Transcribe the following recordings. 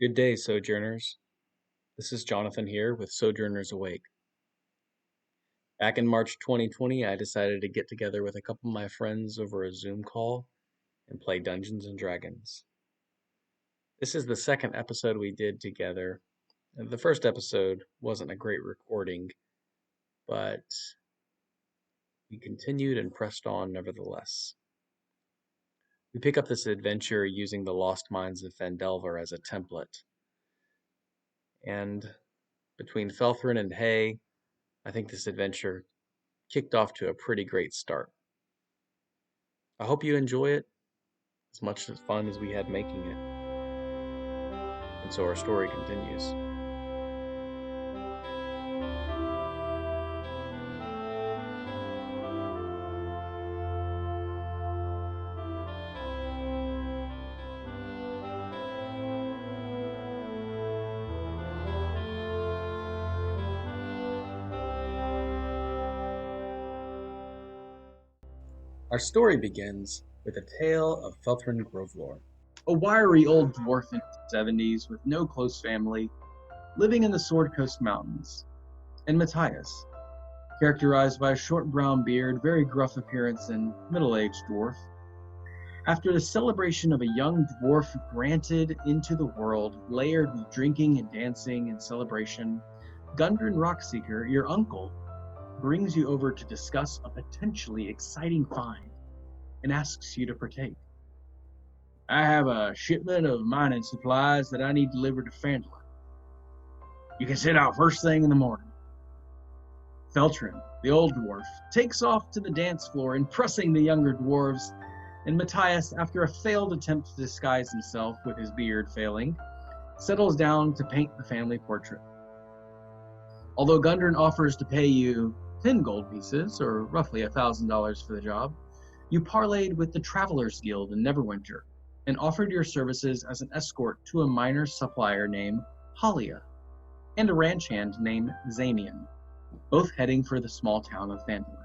Good day, Sojourners. This is Jonathan here with Sojourners Awake. Back in March 2020, I decided to get together with a couple of my friends over a Zoom call and play Dungeons and Dragons. This is the second episode we did together. The first episode wasn't a great recording, but we continued and pressed on nevertheless. We pick up this adventure using the Lost Mines of Phandelver as a template. And between Felthran and Hay, I think this adventure kicked off to a pretty great start. I hope you enjoy it as much as fun as we had making it. And so our story continues. Our story begins with a tale of Felthran Grovelore, a wiry old dwarf in his 70s with no close family, living in the Sword Coast Mountains, and Matthias, characterized by a short brown beard, very gruff appearance, and middle-aged dwarf. After the celebration of a young dwarf granted into the world, layered with drinking and dancing and celebration, Gundren Rockseeker, your uncle, brings you over to discuss a potentially exciting find and asks you to partake. I have a shipment of mining supplies that I need delivered to Phandalin. You can set out first thing in the morning. Feltrhan, the old dwarf, takes off to the dance floor, impressing the younger dwarves, and Matthias, after a failed attempt to disguise himself with his beard failing, settles down to paint the family portrait. Although Gundren offers to pay you 10 gold pieces, or roughly $1,000 for the job, you parlayed with the Travelers Guild in Neverwinter and offered your services as an escort to a miner supplier named Halia and a ranch hand named Zamian, both heading for the small town of Phandalin.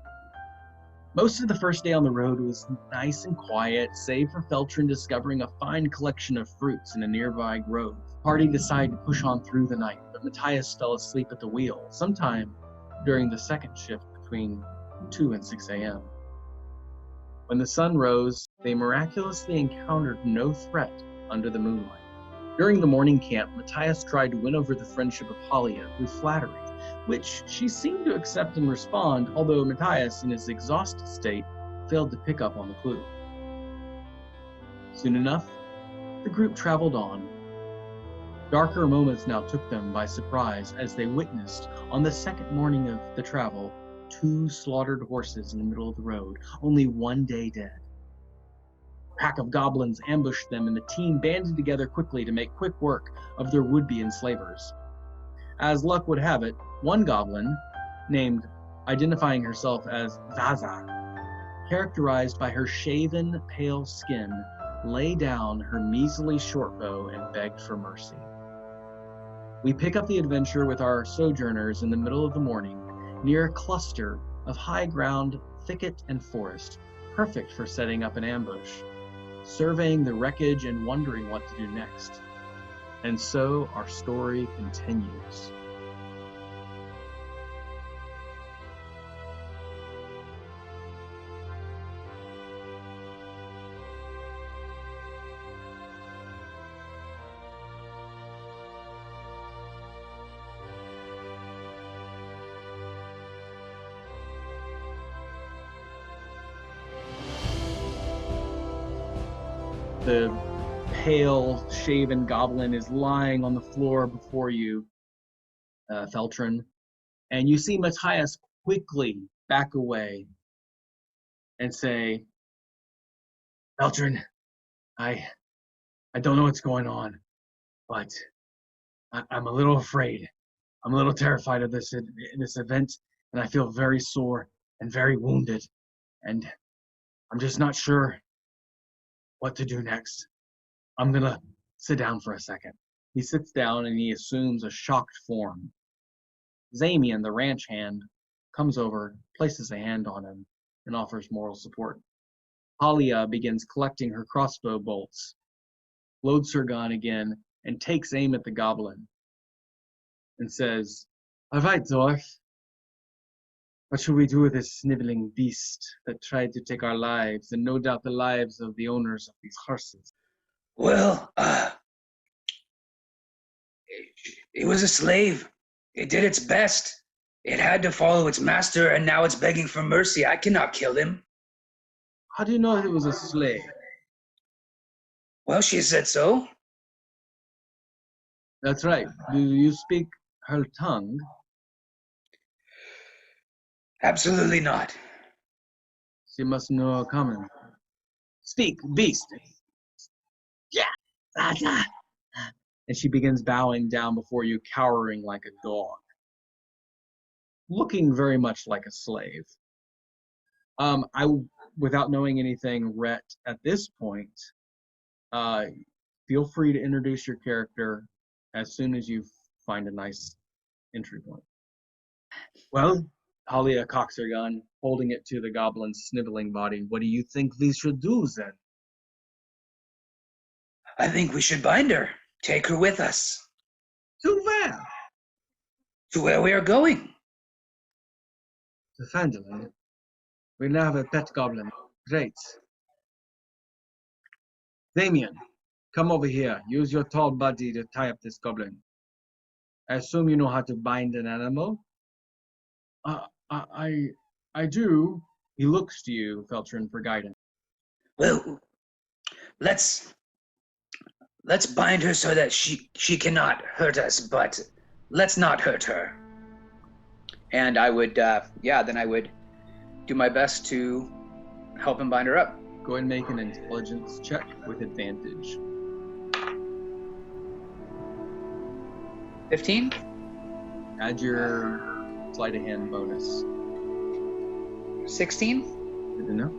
Most of the first day on the road was nice and quiet, save for Feltrhan discovering a fine collection of fruits in a nearby grove. The party decided to push on through the night, but Matthias fell asleep at the wheel sometime during the second shift between 2 and 6 a.m. When the sun rose, they miraculously encountered no threat under the moonlight. During the morning camp, Matthias tried to win over the friendship of Halia through flattery, which she seemed to accept and respond, although Matthias, in his exhausted state, failed to pick up on the clue. Soon enough, the group traveled on. Darker moments now took them by surprise as they witnessed, on the second morning of the travel, 2 slaughtered horses in the middle of the road, only 1 day dead. A pack of goblins ambushed them, and the team banded together quickly to make quick work of their would-be enslavers. As luck would have it, one goblin, named identifying herself as Zaza, characterized by her shaven, pale skin, lay down her measly short bow and begged for mercy. We pick up the adventure with our sojourners in the middle of the morning, near a cluster of high ground, thicket, and forest, perfect for setting up an ambush, surveying the wreckage and wondering what to do next. And so our story continues. The pale, shaven goblin is lying on the floor before you, Feltrhan, and you see Matthias quickly back away and say, Feltrhan, I don't know what's going on, but I'm a little afraid. I'm a little terrified of this event, and I feel very sore and very wounded, and I'm just not sure what to do next. I'm gonna sit down for a second. He sits down and he assumes a shocked form. Zamian, the ranch hand, comes over, places a hand on him, and offers moral support. Halia begins collecting her crossbow bolts, loads her gun again, and takes aim at the goblin and says, "All right, dwarf. What should we do with this sniveling beast that tried to take our lives, and no doubt the lives of the owners of these horses?" Well, it was a slave. It did its best. It had to follow its master, and now it's begging for mercy. I cannot kill him. How do you know it was a slave? Well, she said so. That's right. Do you speak her tongue? Absolutely not. She must know common. Speak, beast. Yeah. And she begins bowing down before you, cowering like a dog, looking very much like a slave. Without knowing anything, Rhett, at this point, feel free to introduce your character as soon as you find a nice entry point. Well, Talia cocks her gun, holding it to the goblin's sniveling body. What do you think we should do then? I think we should bind her. Take her with us. To where? To where we are going. To Phandalin. We now have a pet goblin. Great. Damien, come over here. Use your tall body to tie up this goblin. I assume you know how to bind an animal? I do. He looks to you, Feltrhan, for guidance. Well, let's bind her so that she cannot hurt us, but let's not hurt her. And I would, then I would do my best to help him bind her up. Go ahead and make an intelligence check with advantage. 15? Add your sleight of hand bonus. 16? Good to know.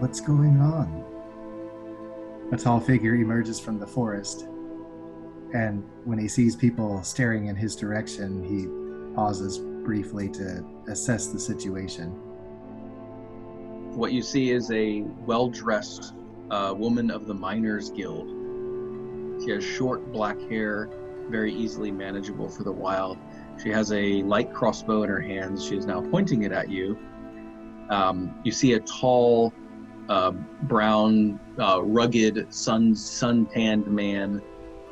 What's going on? A tall figure emerges from the forest, and when he sees people staring in his direction, he pauses briefly to assess the situation. What you see is a well-dressed woman of the Miners Guild. She has short black hair, very easily manageable for the wild. She has a light crossbow in her hands. She is now pointing it at you. You see a tall, brown, rugged, sun-tanned man,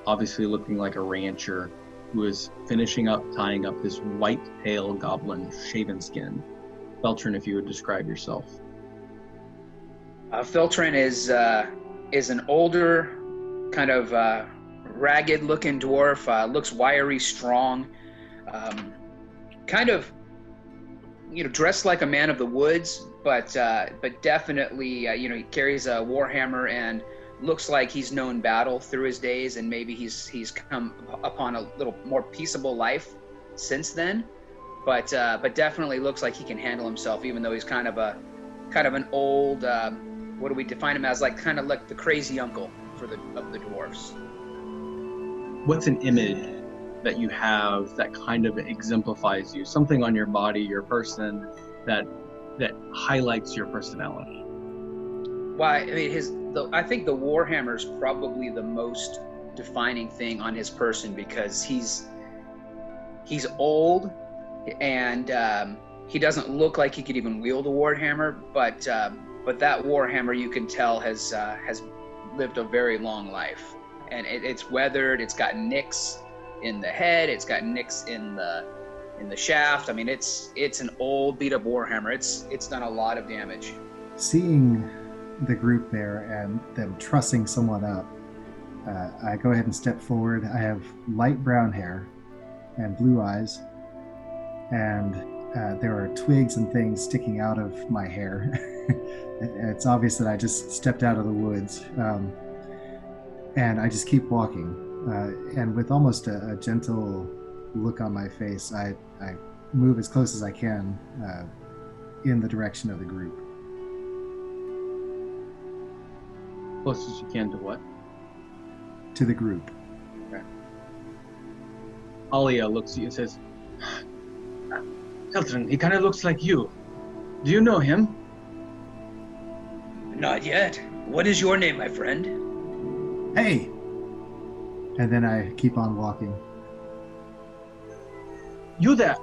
obviously looking like a rancher, who is finishing up tying up this white, pale goblin, shaven skin. Feltrhan, if you would describe yourself. Feltrhan is an older, kind of ragged-looking dwarf. Looks wiry, strong, kind of, dressed like a man of the woods, but definitely, he carries a warhammer and looks like he's known battle through his days, and maybe he's come upon a little more peaceable life since then. But definitely looks like he can handle himself, even though he's kind of an old. What do we define him as? Kind of like the crazy uncle of the dwarfs. What's an image that you have that kind of exemplifies you? Something on your body, your person, that highlights your personality. Well, I mean, I think the warhammer is probably the most defining thing on his person, because he's old, and he doesn't look like he could even wield a warhammer, but that warhammer, you can tell, has lived a very long life, and it's weathered. It's got nicks in the head. It's got nicks in the shaft. I mean, it's an old, beat up warhammer. It's done a lot of damage. Seeing the group there and them trussing someone up, I go ahead and step forward. I have light brown hair and blue eyes, and there are twigs and things sticking out of my hair. It's obvious that I just stepped out of the woods, and I just keep walking, and with almost a gentle look on my face, I move as close as I can in the direction of the group. Close as you can to what? To the group. Okay. Alia looks at you and says, Felthran, he kind of looks like you. Do you know him? Not yet. What is your name, my friend? Hey! And then I keep on walking. You there?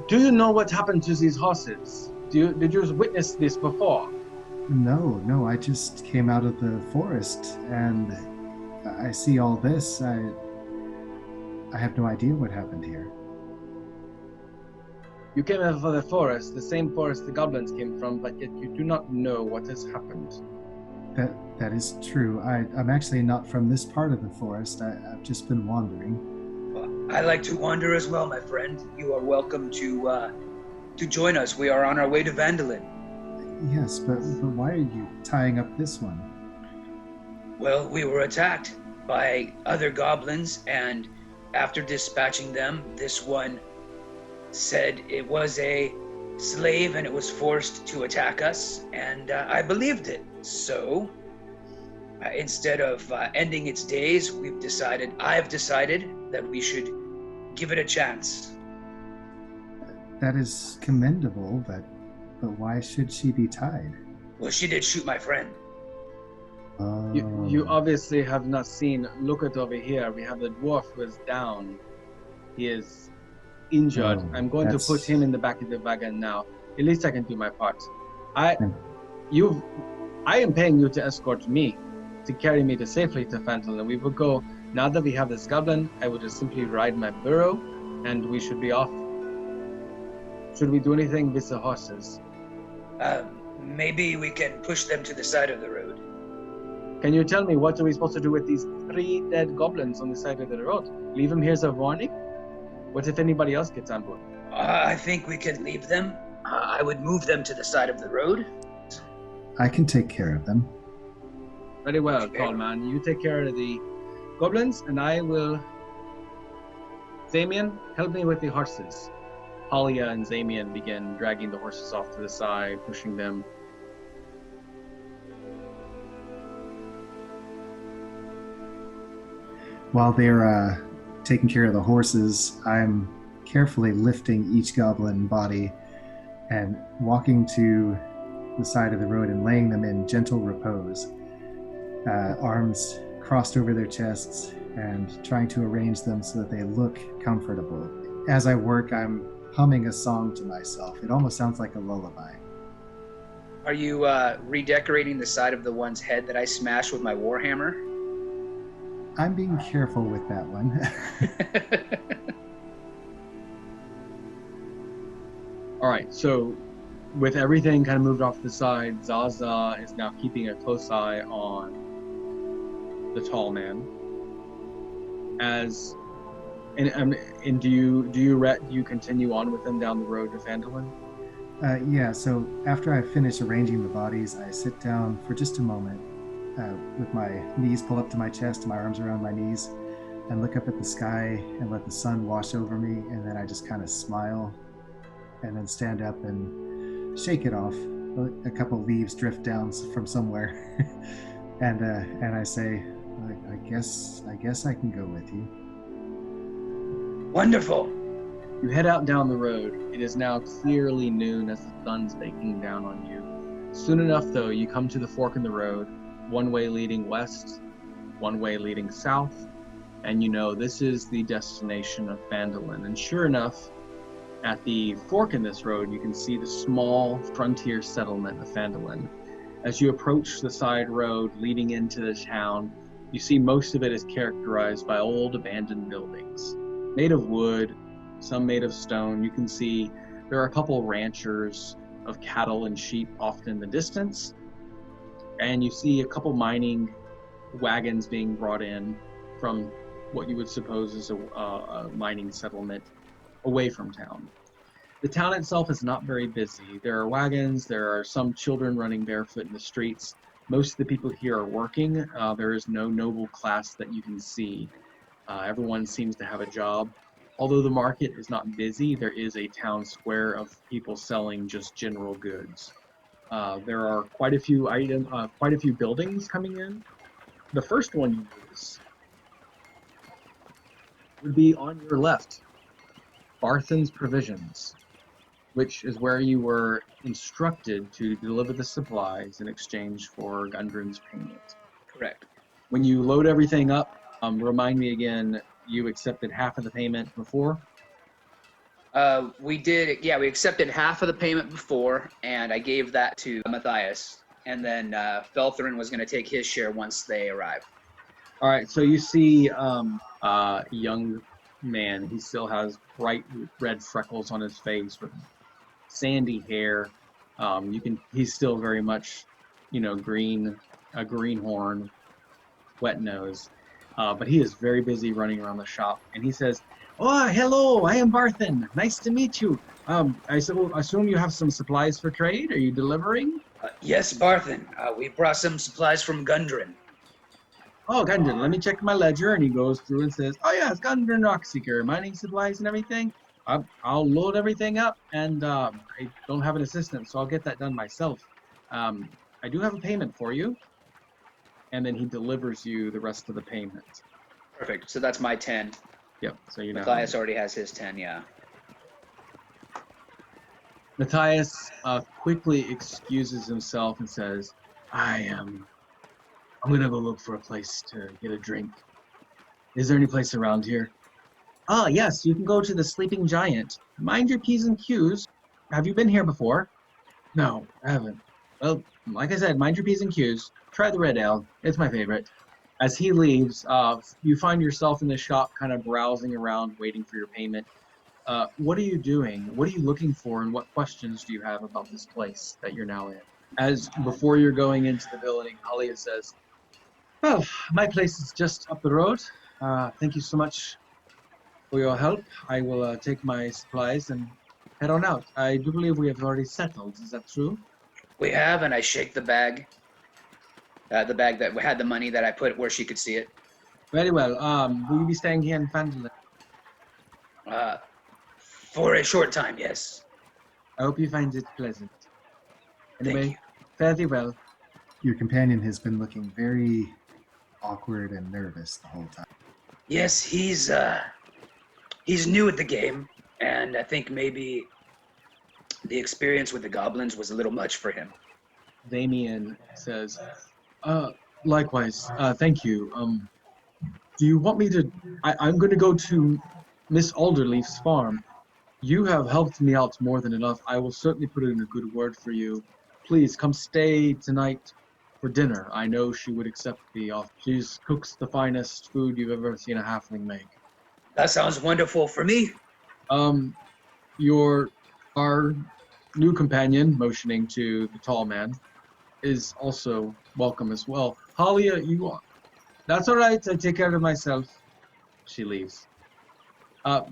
Do you know what happened to these horses? Did you witness this before? No, I just came out of the forest and I see all this. I have no idea what happened here. You came out of the forest, the same forest the goblins came from, but yet you do not know what has happened. That is true. I'm actually not from this part of the forest. I've just been wandering. Well, I like to wander as well, my friend. You are welcome to join us. We are on our way to Phandalin. Yes, but why are you tying up this one? Well, we were attacked by other goblins, and after dispatching them, this one said it was a slave and it was forced to attack us, and I believed it. So, instead of ending its days, I've decided that we should give it a chance. That is commendable, but why should she be tied? Well, she did shoot my friend. You obviously have not seen. Look at over here. We have the dwarf who is down. He is injured. I'm going to put him in the back of the wagon now. At least I can do my part. I am paying you to escort me, to carry me safely to Phandalin. We will go, now that we have this goblin, I will just simply ride my burro, and we should be off. Should we do anything with the horses? Maybe we can push them to the side of the road. Can you tell me what are we supposed to do with these 3 dead goblins on the side of the road? Leave them here as a warning? What if anybody else gets on board? I think we could leave them. I would move them to the side of the road. I can take care of them. Very well, Coleman. You take care of the goblins, and I will... Zamian, help me with the horses. Halia and Zamian begin dragging the horses off to the side, pushing them. While they're taking care of the horses, I'm carefully lifting each goblin body and walking to the side of the road and laying them in gentle repose, arms crossed over their chests and trying to arrange them so that they look comfortable. As I work, I'm humming a song to myself. It almost sounds like a lullaby. Are you redecorating the side of the one's head that I smashed with my warhammer? I'm being careful with that one. All right, so with everything kind of moved off to the side, Zaza is now keeping a close eye on the tall man. And do you continue on with them down the road to Phandalin? Yeah, so after I finish arranging the bodies, I sit down for just a moment with my knees pulled up to my chest, my arms around my knees, and look up at the sky and let the sun wash over me, and then I just kind of smile and then stand up and shake it off. A couple leaves drift down from somewhere and I say, I guess I can go with you. Wonderful. You head out down the road. It is now clearly noon as the sun's baking down on you. Soon enough, though, you come to the fork in the road, one way leading west, one way leading south, and you know this is the destination of Phandalin. And sure enough, at the fork in this road, you can see the small frontier settlement of Phandalin. As you approach the side road leading into the town, you see most of it is characterized by old abandoned buildings, made of wood, some made of stone. You can see there are a couple ranchers of cattle and sheep off in the distance, and you see a couple mining wagons being brought in from what you would suppose is a mining settlement away from town. The town itself is not very busy. There are wagons, there are some children running barefoot in the streets. Most of the people here are working. There is no noble class that you can see. Everyone seems to have a job. Although the market is not busy, there is a town square of people selling just general goods. There are quite a few buildings coming in. The first one you notice would be on your left. Barthen's Provisions, which is where you were instructed to deliver the supplies in exchange for Gundren's payment. Correct. When you load everything up, remind me again, you accepted half of the payment before? We did, we accepted half of the payment before, and I gave that to Matthias. And then Felthran was going to take his share once they arrived. All right, so you see a young man. He still has bright red freckles on his face with sandy hair. He's still very much, green, a greenhorn, wet nose. But he is very busy running around the shop, and he says, "Oh, hello, I am Barthen. Nice to meet you. I assume you have some supplies for trade. Are you delivering?" Yes, Barthen. We brought some supplies from Gundren. "Oh, Gundren, let me check my ledger." And he goes through and says, "Oh, yeah, it's Gundren Rockseeker, mining supplies and everything. I'll load everything up, and I don't have an assistant, so I'll get that done myself. I do have a payment for you." And then he delivers you the rest of the payment. Perfect. So that's my 10. Yep, so you know. Matthias already has his 10, yeah. Matthias quickly excuses himself and says, I'm gonna go look for a place to get a drink. Is there any place around here?" "Ah, yes, you can go to the Sleeping Giant. Mind your P's and Q's. Have you been here before?" "No, I haven't." "Well, like I said, mind your P's and Q's. Try the red ale. It's my favorite." As he leaves, you find yourself in the shop kind of browsing around, waiting for your payment. What are you doing? What are you looking for, and what questions do you have about this place that you're now in? As before you're going into the building, Halia says, "Well, my place is just up the road. Thank you so much for your help. I will take my supplies and head on out. I do believe we have already settled. Is that true?" We have, and I shake the bag. The bag that had the money that I put where she could see it. "Very well. Will you be staying here in Phandalin?" For a short time, yes. "I hope you find it pleasant. Thank Anyway, you. fare thee well." Your companion has been looking very awkward and nervous the whole time. Yes, he's new at the game, and I think maybe the experience with the goblins was a little much for him. Damien says, "Likewise, thank you. Do you want me to... I'm going to go to Miss Alderleaf's farm. You have helped me out more than enough. I will certainly put in a good word for you. Please, come stay tonight for dinner. I know she would accept the offer. She cooks the finest food you've ever seen a halfling make." That sounds wonderful for me. Our new companion," motioning to the tall man, "is also welcome as well. Halia, that's all right. I take care of myself." She leaves.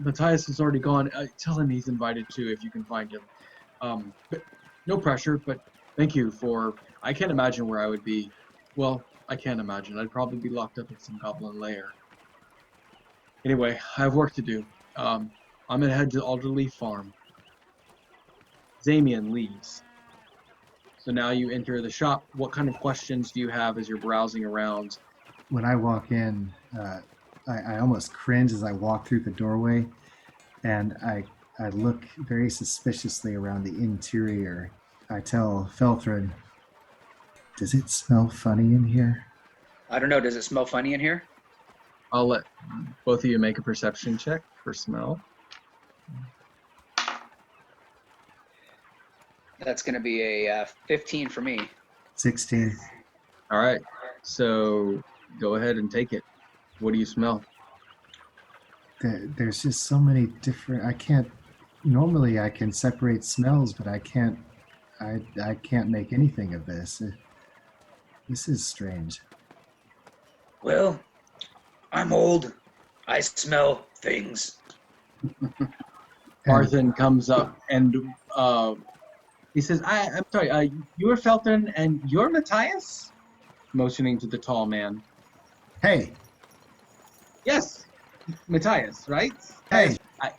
Matthias is already gone. Tell him he's invited too, if you can find him. But no pressure, but thank you for... I can't imagine where I would be. Well, I can't imagine. I'd probably be locked up in some goblin lair. Anyway, I have work to do. I'm going to head to Alderleaf Farm. Damien leaves. So now you enter the shop. What kind of questions do you have as you're browsing around? When I walk in, I almost cringe as I walk through the doorway, and I look very suspiciously around the interior. I tell Felthran, "Does it smell funny in here?" I don't know. Does it smell funny in here? I'll let both of you make a perception check for smell. That's going to be a 15 for me. 16. All right. So go ahead and take it. What do you smell? There's just so many different... Normally I can separate smells, but I can't make anything of this. This is strange. Well, I'm old. I smell things. Barthen comes up and he says, I'm sorry, you're Felthran and you're Matthias? Motioning to the tall man. Hey! Yes, Matthias, right? Hey!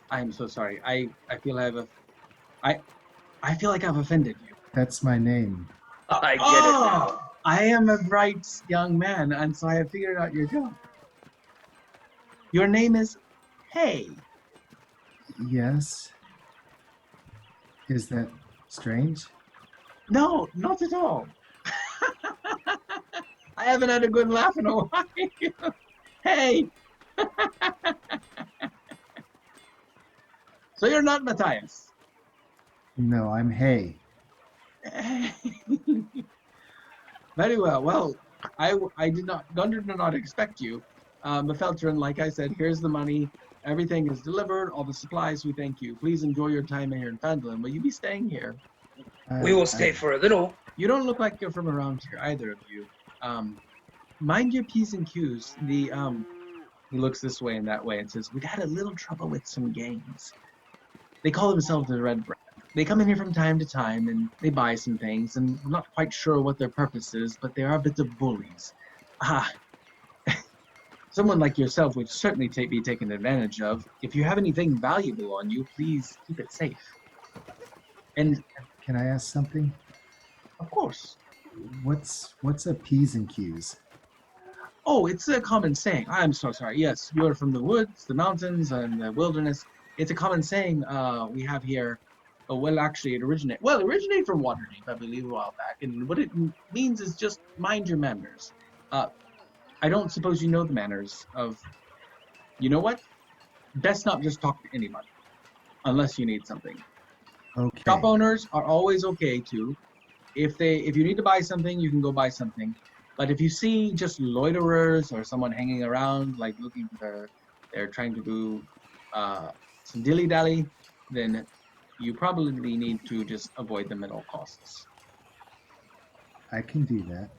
I'm so sorry. I feel I feel like I've offended you. That's my name. I get it now. I am a bright young man, and so I have figured out your joke. Your name is Hey. Yes. Is that strange? No, not at all. I haven't had a good laugh in a while. Hey, so you're not Matthias. No, I'm Hay. Very well. Well, I did not, Gundren did not expect you. But Feltrhan, like I said, here's the money. Everything is delivered. All the supplies. We thank you. Please enjoy your time here in Phandalin. Will you be staying here? We will stay for a little. You don't look like you're from around here, either of you. Mind your P's and Q's. He looks this way and that way and says, "We've had a little trouble with some gangs. They call themselves the Red Brand. They come in here from time to time and they buy some things, and I'm not quite sure what their purpose is, but they are a bit of bullies. Someone like yourself would certainly be taken advantage of. If you have anything valuable on you, please keep it safe." And Can I ask something? of course. What's a P's and Q's? Oh, it's a common saying. I'm so sorry. Yes, you're from the woods, the mountains, and the wilderness. It's a common saying we have here. Oh, well, actually, it originated from Waterdeep, I believe, a while back. And what it means is just mind your manners. I don't suppose you know the manners of. You know what? Best not just talk to anybody, unless you need something. Okay. Shop owners are always okay too. If you need to buy something, you can go buy something. But if you see just loiterers or someone hanging around, like looking for, they're trying to do some dilly-dally, then you probably need to just avoid them at all costs. I can do that.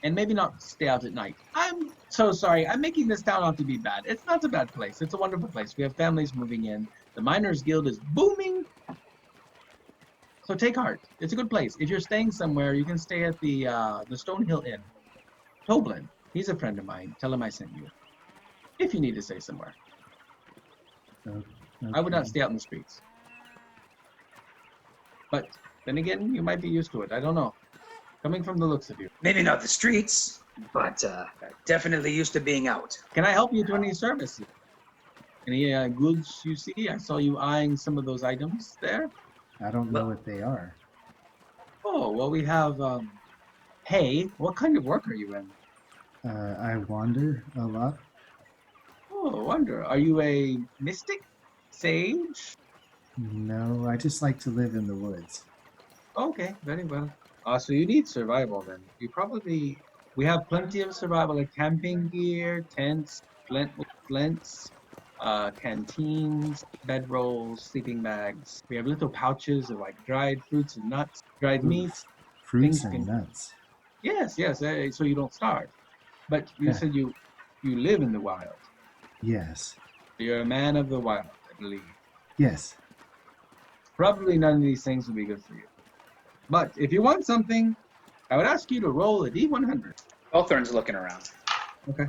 And maybe not stay out at night. I'm so sorry. I'm making this town out to be bad. It's not a bad place. It's a wonderful place. We have families moving in. The Miners Guild is booming. So take heart. It's a good place. If you're staying somewhere, you can stay at the Stonehill Inn. Toblin, he's a friend of mine. Tell him I sent you. If you need to stay somewhere. Okay. I would not stay out in the streets. But then again, you might be used to it. I don't know. Coming from the looks of you. Maybe not the streets, but definitely used to being out. Can I help you to any service? Any goods you see? I saw you eyeing some of those items there. I don't know what they are. Oh, well, we have... Hey, what kind of work are you in? I wander a lot. Oh, wonder. Are you a mystic? Sage? No, I just like to live in the woods. Okay, very well. So you need survival then. We have plenty of survival, like camping gear, tents, flints, canteens, bedrolls, sleeping bags. We have little pouches of like dried fruits and nuts, dried meats. Fruits and nuts. Yes, so you don't starve. But you said you live in the wild. Yes. You're a man of the wild, I believe. Yes. Probably none of these things would be good for you. But if you want something, I would ask you to roll a D100. Felthran's looking around. Okay.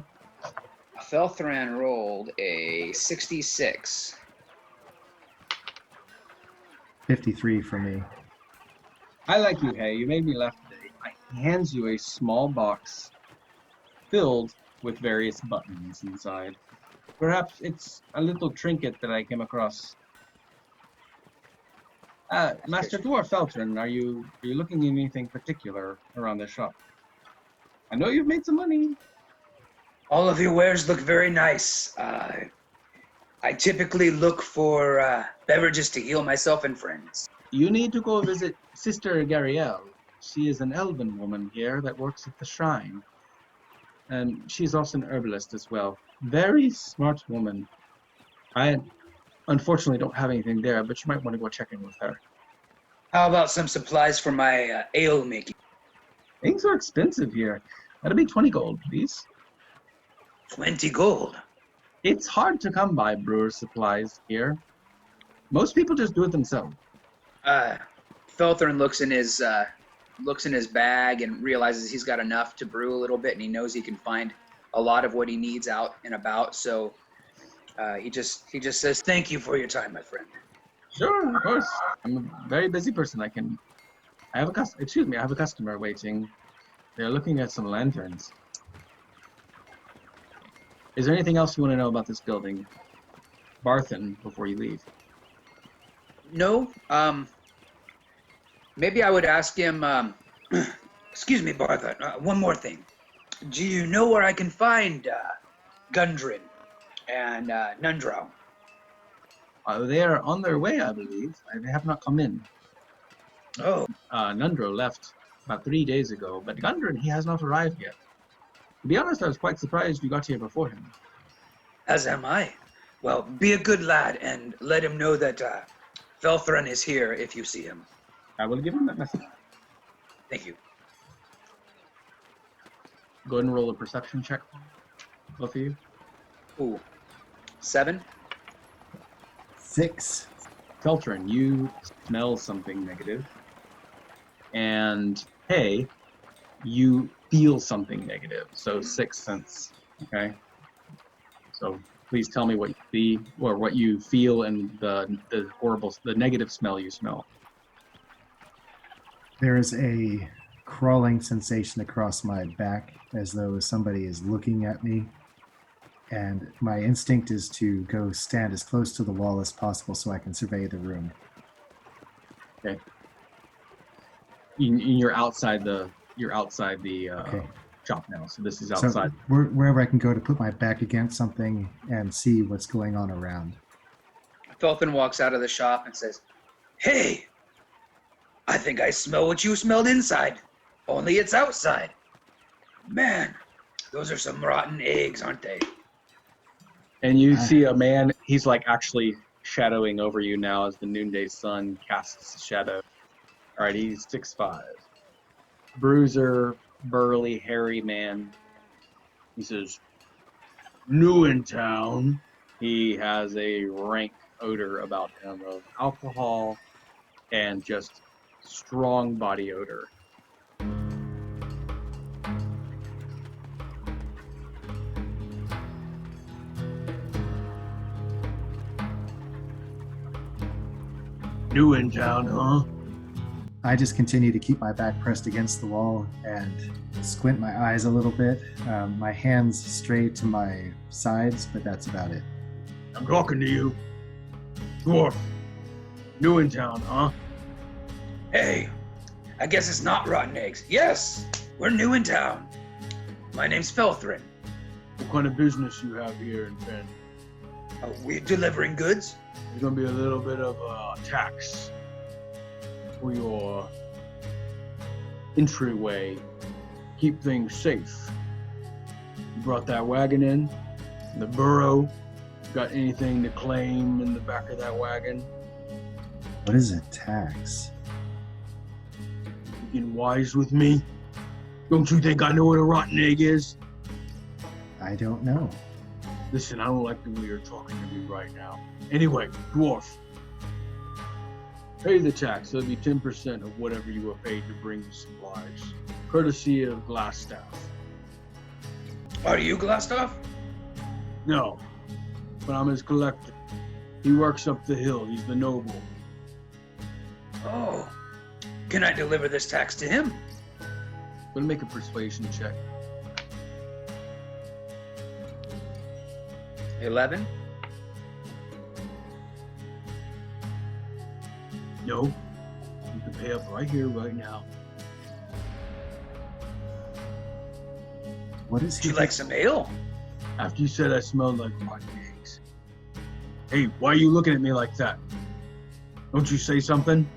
Felthran rolled a 66. 53 for me. I like you, Hay. You made me laugh today. He hands you a small box filled with various buttons inside. Perhaps it's a little trinket that I came across. Master Dwarf Feltrhan, are you looking at anything particular around the shop? I know you've made some money. All of your wares look very nice. I typically look for beverages to heal myself and friends. You need to go visit Sister Gariel. She is an elven woman here that works at the shrine. And she's also an herbalist as well. Very smart woman. I unfortunately don't have anything there, but you might want to go check in with her. How about some supplies for my ale making? Things are expensive here. That'll be 20 gold, please. 20 gold? It's hard to come by brewer supplies here. Most people just do it themselves. Felthran looks in his bag and realizes he's got enough to brew a little bit, and he knows he can find a lot of what he needs out and about. So he just says, "Thank you for your time, my friend." Sure, of course. I'm a very busy person. I have a customer waiting. They're looking at some lanterns. Is there anything else you want to know about this building, Barthen, before you leave? No. Maybe I would ask him. Excuse me, Bartha. One more thing. Do you know where I can find Gundren and Nundro? They are on their way, I believe. They have not come in. Oh, Nundro left about 3 days ago, but Gundren, he has not arrived yet. To be honest, I was quite surprised you got here before him. as am I. Well, be a good lad and let him know that Felthran is here if you see him. I will give him that message. Thank you. Go ahead and roll a perception check, both of you. Ooh, 7. 6. Feltrhan, you smell something negative. And hey, you feel something negative. So 6 sense. Okay. So please tell me what you see or what you feel and the negative smell you smell. There is a crawling sensation across my back as though somebody is looking at me. And my instinct is to go stand as close to the wall as possible so I can survey the room. Okay. You're outside the Okay. shop now, so this is outside. So wherever I can go to put my back against something and see what's going on around. Felthran walks out of the shop and says, "Hey, I think I smell what you smelled inside, only it's outside. Man, those are some rotten eggs, aren't they?" And you see a man, he's like actually shadowing over you now as the noonday sun casts a shadow. All right, he's 6'5". Bruiser, burly, hairy man. He says, "New in town." He has a rank odor about him of alcohol and just strong body odor. New in town, huh? I just continue to keep my back pressed against the wall and squint my eyes a little bit. My hands stray to my sides, but that's about it. I'm talking to you. Dwarf. New in town, huh? Hey, I guess it's not rotten eggs. Yes, we're new in town. My name's Felthran. What kind of business you have here in Penn? We're delivering goods. There's gonna be a little bit of tax for your entryway. Keep things safe. You brought that wagon in, the burro. Got anything to claim in the back of that wagon? What is a tax? You getting wise with me? Don't you think I know what a rotten egg is? I don't know. Listen, I don't like the way you're talking to me right now. Anyway, dwarf. Pay the tax. That'll be 10% of whatever you were paid to bring the supplies. Courtesy of Glassstaff. Are you Glassstaff? No, but I'm his collector. He works up the hill. He's the noble. Oh, can I deliver this tax to him? Gonna make a persuasion check. 11. No, you can pay up right here, right now. What is Would he? you like some ale? After you said I smelled like rotten eggs. Hey, why are you looking at me like that? Don't you say something?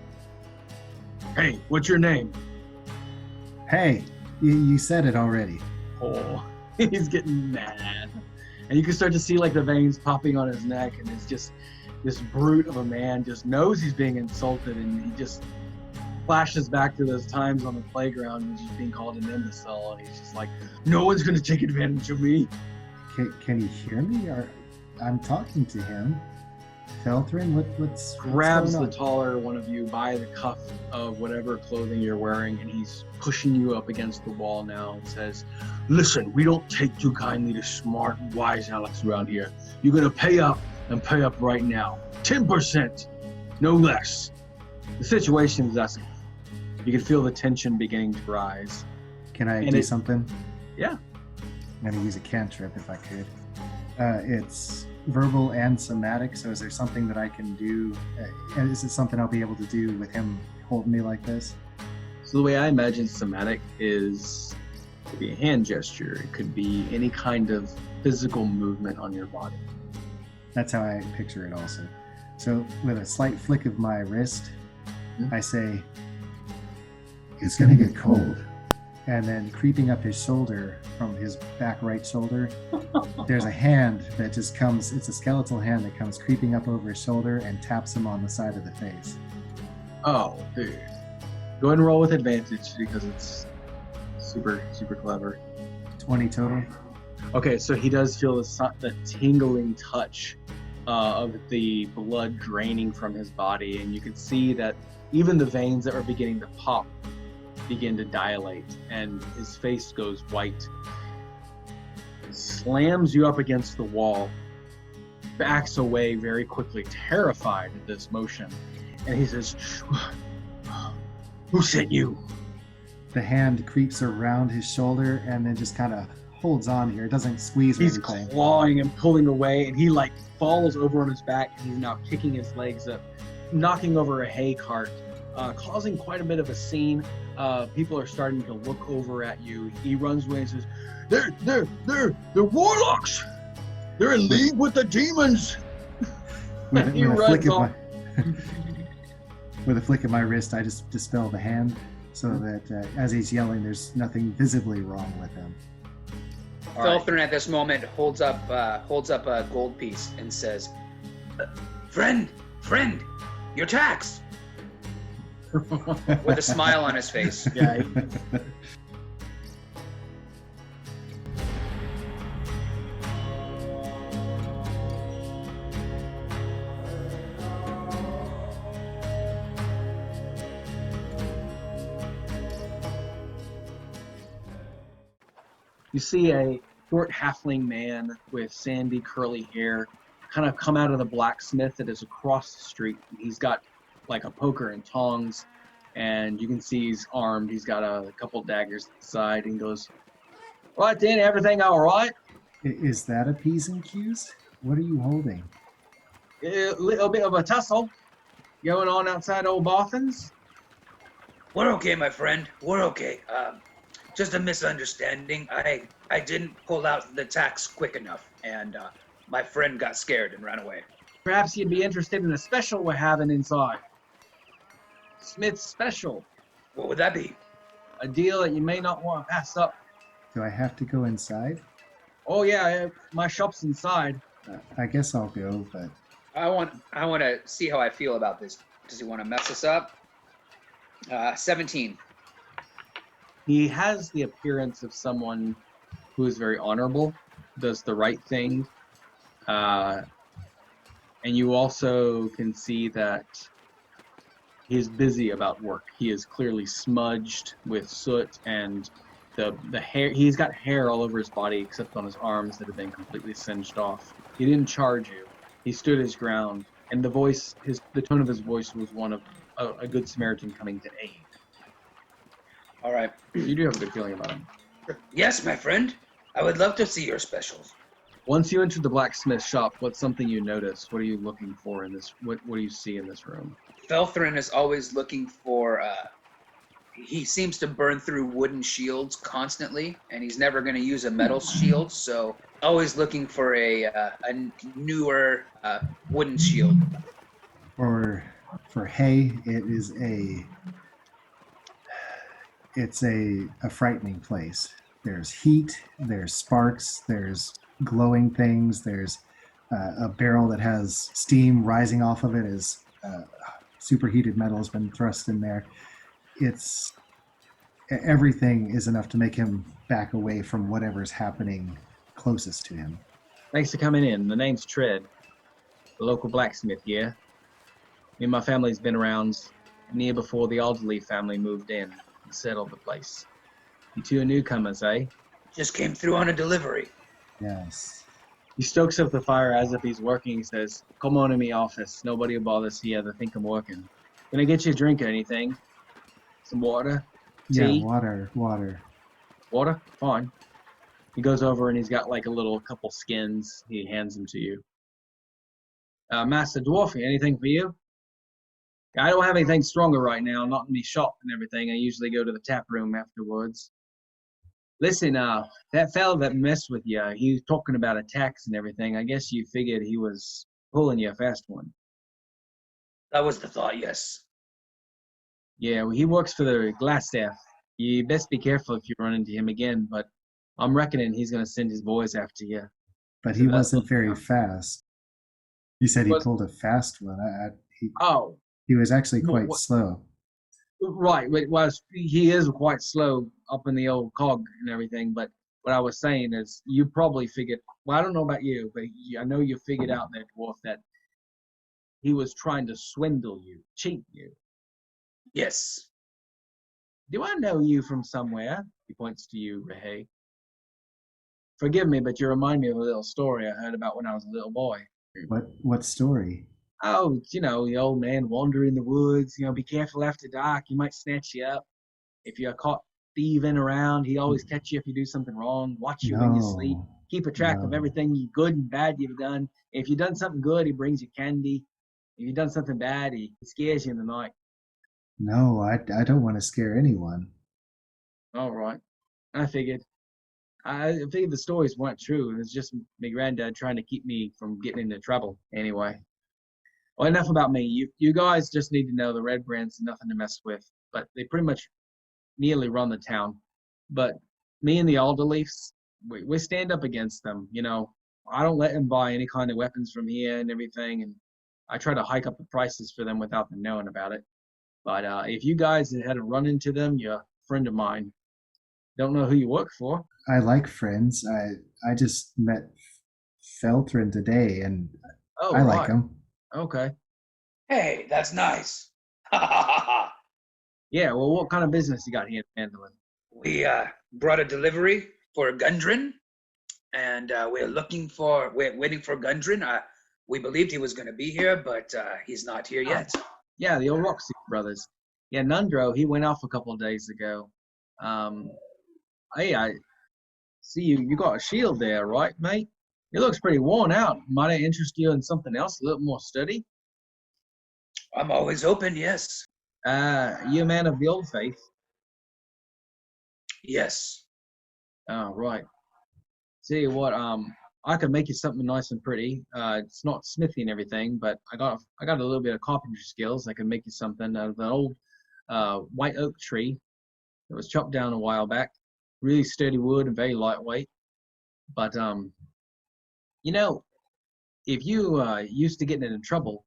Hey, what's your name? Hey, you said it already. Oh, he's getting mad. And you can start to see like the veins popping on his neck, and it's just this brute of a man just knows he's being insulted, and he just flashes back to those times on the playground and just being called an imbecile, and he's just like, no one's gonna take advantage of me. Can he hear me? Or I'm talking to him. Felthran, what's Grabs going the on? taller one of you by the cuff of whatever clothing you're wearing, and he's pushing you up against the wall now and says, listen, we don't take too kindly to smart, wise Alex around here. You're gonna pay up, and pay up right now. 10%, no less. The situation is essence. You can feel the tension beginning to rise. Can I And do it- something? Yeah. I'm gonna use a cantrip if I could. It's verbal and somatic. So is there something that I can do? And is it something I'll be able to do with him holding me like this? So the way I imagine somatic is it could be a hand gesture. It could be any kind of physical movement on your body. That's how I picture it also. So with a slight flick of my wrist, I say, "It's going to get cold." And then creeping up his shoulder from his back right shoulder, there's a hand that just comes, it's a skeletal hand that comes creeping up over his shoulder and taps him on the side of the face. Oh, dude. Go ahead and roll with advantage because it's super, super clever. 20 total. Okay, so he does feel the tingling touch of the blood draining from his body, and you can see that even the veins that were beginning to pop begin to dilate, and his face goes white. He slams you up against the wall, backs away very quickly, terrified at this motion, and he says, "Who sent you?" The hand creeps around his shoulder and then just kind of holds on here. It doesn't squeeze or He's anything. clawing and pulling away, and he like falls over on his back, and he's now kicking his legs up, knocking over a hay cart, causing quite a bit of a scene. People are starting to look over at you. He runs away and says, They're warlocks! They're in league with the demons!" He runs off. With a flick of my wrist, I just dispel the hand so that as he's yelling, there's nothing visibly wrong with him. Felthran at this moment holds up a gold piece and says, friend, your tax!" With a smile on his face. Yeah. You see a short halfling man with sandy curly hair kind of come out of the blacksmith that is across the street. He's got like a poker and tongs, and you can see he's armed. He's got a couple daggers at the side, and goes, "Right then, everything all right?" Is that a P's and Q's? What are you holding? A little bit of a tussle going on outside old Bothan's. We're okay, my friend. We're okay. Just a misunderstanding. I didn't pull out the tax quick enough, and my friend got scared and ran away. Perhaps you'd be interested in a special we're having inside. Smith's special. What would that be? A deal that you may not want to pass up. Do I have to go inside? Oh yeah, my shop's inside. I guess I'll go, but I want to see how I feel about this. Does he want to mess us up? 17. He has the appearance of someone who is very honorable, does the right thing, and you also can see that he is busy about work. He is clearly smudged with soot, and the hair. He's got hair all over his body except on his arms that have been completely singed off. He didn't charge you. He stood his ground, and the tone of his voice was one of a good Samaritan coming to aid. All right. You do have a good feeling about him. Yes, my friend. I would love to see your specials. Once you enter the blacksmith shop, what's something you notice? What are you looking for in this? What do you see in this room? Felthran is always looking for. He seems to burn through wooden shields constantly, and he's never going to use a metal shield. So always looking for a newer wooden shield. For hay, it's a frightening place. There's heat, there's sparks, there's glowing things, there's a barrel that has steam rising off of it as superheated metal has been thrust in there. Everything is enough to make him back away from whatever's happening closest to him. Thanks for coming in. The name's Tread, the local blacksmith here. Me and my family's been around near before the Alderley family moved in and settled the place. You two are newcomers, eh? Just came through on a delivery. Yes. He stokes up the fire as if he's working. He says, "Come on in me office. Nobody will bother us here. They think I'm working. Can I get you a drink or anything? Some water? Tea? Yeah, water. Water? Fine." He goes over and he's got like a couple skins. He hands them to you. Master Dwarf, anything for you? I don't have anything stronger right now, not in the shop and everything. I usually go to the tap room afterwards. Listen, that fellow that messed with you, he was talking about attacks and everything. I guess you figured he was pulling you a fast one. That was the thought, yes. Yeah, well, he works for the Glassstaff. You best be careful if you run into him again, but I'm reckoning he's going to send his boys after you. But So he that's wasn't very fast. You said he Was- pulled a fast one. Oh, He was actually No, quite what- slow. right. He is quite slow up in the old cog and everything, but what I was saying is you probably figured, well, I don't know about you, but I know you figured out that, Dwarf, that he was trying to swindle you, cheat you. Yes. Do I know you from somewhere? He points to you, Rehe. Forgive me, but you remind me of a little story I heard about when I was a little boy. What story? Oh, the old man wandering the woods. Be careful after dark. He might snatch you up. If you're caught thieving around, he always catch you if you do something wrong. Watch you when you sleep. Keep a track of No. everything good and bad you've done. If you've done something good, he brings you candy. If you've done something bad, he scares you in the night. No, I don't want to scare anyone. All right. I figured the stories weren't true. It was just my granddad trying to keep me from getting into trouble. Anyway. Well, enough about me. You guys just need to know the Red Brand's nothing to mess with. But they pretty much nearly run the town. But me and the Alderleafs, we stand up against them. I don't let them buy any kind of weapons from here and everything. And I try to hike up the prices for them without them knowing about it. But if you guys had a run into them, you're a friend of mine. Don't know who you work for. I like friends. I just met Felthran today, and Oh, I right. like him. Okay. Hey, that's nice. Ha ha ha ha. Yeah, well, what kind of business you got here in Phandalin? We brought a delivery for Gundren, and we're waiting for Gundren. We believed he was going to be here, but he's not here yet. Yeah, the old Rockseeker brothers. Yeah, Nundro, he went off a couple of days ago. Hey, I see you got a shield there, right, mate? It looks pretty worn out. Might I interest you in something else, a little more sturdy? I'm always open, yes. You a man of the old faith? Yes. Oh, right. See what, I could make you something nice and pretty. It's not smithy and everything, but I got a little bit of carpentry skills. I can make you something out of an old white oak tree that was chopped down a while back. Really sturdy wood and very lightweight. But if you used to getting into trouble,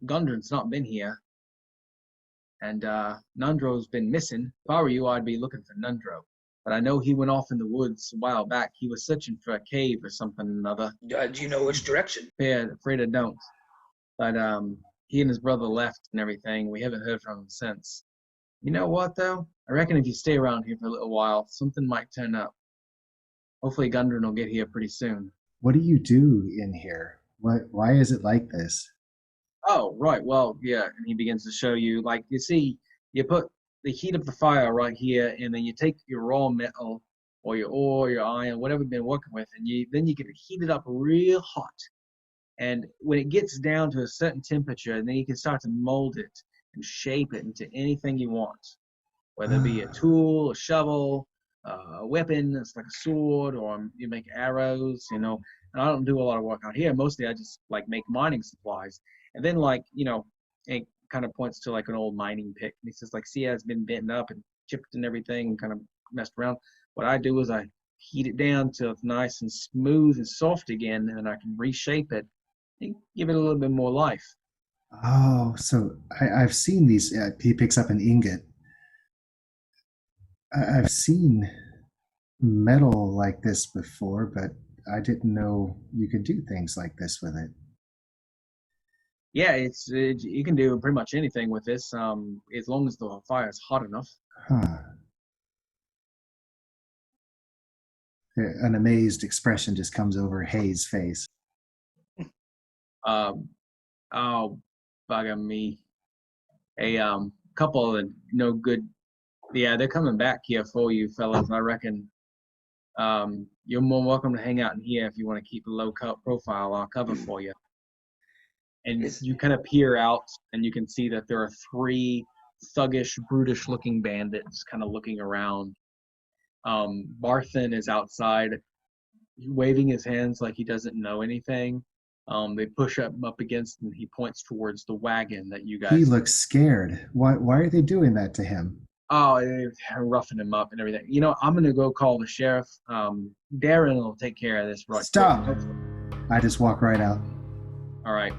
Gundren's not been here, and Nundro's been missing. If I were you, I'd be looking for Nundro. But I know he went off in the woods a while back. He was searching for a cave or something or another. Do you know which direction? Yeah, afraid I don't. But he and his brother left and everything. We haven't heard from him since. You know what, though? I reckon if you stay around here for a little while, something might turn up. Hopefully Gundren will get here pretty soon. What do you do in here? Why is it like this? Oh, right. Well, yeah. And he begins to show you, like, you see, you put the heat of the fire right here, and then you take your raw metal or your ore, your iron, whatever you've been working with, and then you can heat it up real hot. And when it gets down to a certain temperature, then you can start to mold it and shape it into anything you want, whether it be a tool, a shovel, a weapon, it's like a sword, or you make arrows, And I don't do a lot of work out here. Mostly I just like make mining supplies. And then it kind of points to like an old mining pick. And he says like, see, it's been bent up and chipped and everything and kind of messed around. What I do is I heat it down till it's nice and smooth and soft again, and then I can reshape it and give it a little bit more life. Oh, so I've seen these. He picks up an ingot. I've seen metal like this before, but I didn't know you could do things like this with it. Yeah, you can do pretty much anything with this, as long as the fire is hot enough. Huh. An amazed expression just comes over Hayes' face. Oh, bugger me. A couple of no good. Yeah, they're coming back here for you, fellas. I reckon. You're more welcome to hang out in here if you want to keep a low profile. I'll cover for you. And you kind of peer out, and you can see that there are 3 thuggish, brutish-looking bandits kind of looking around. Barthen is outside, waving his hands like he doesn't know anything. They push up against him, and he points towards the wagon that you guys... He looks scared. Why are they doing that to him? Oh, they're roughing him up and everything. You know, I'm going to go call the sheriff. Darren will take care of this. Right. Stop! I just walk right out. All right.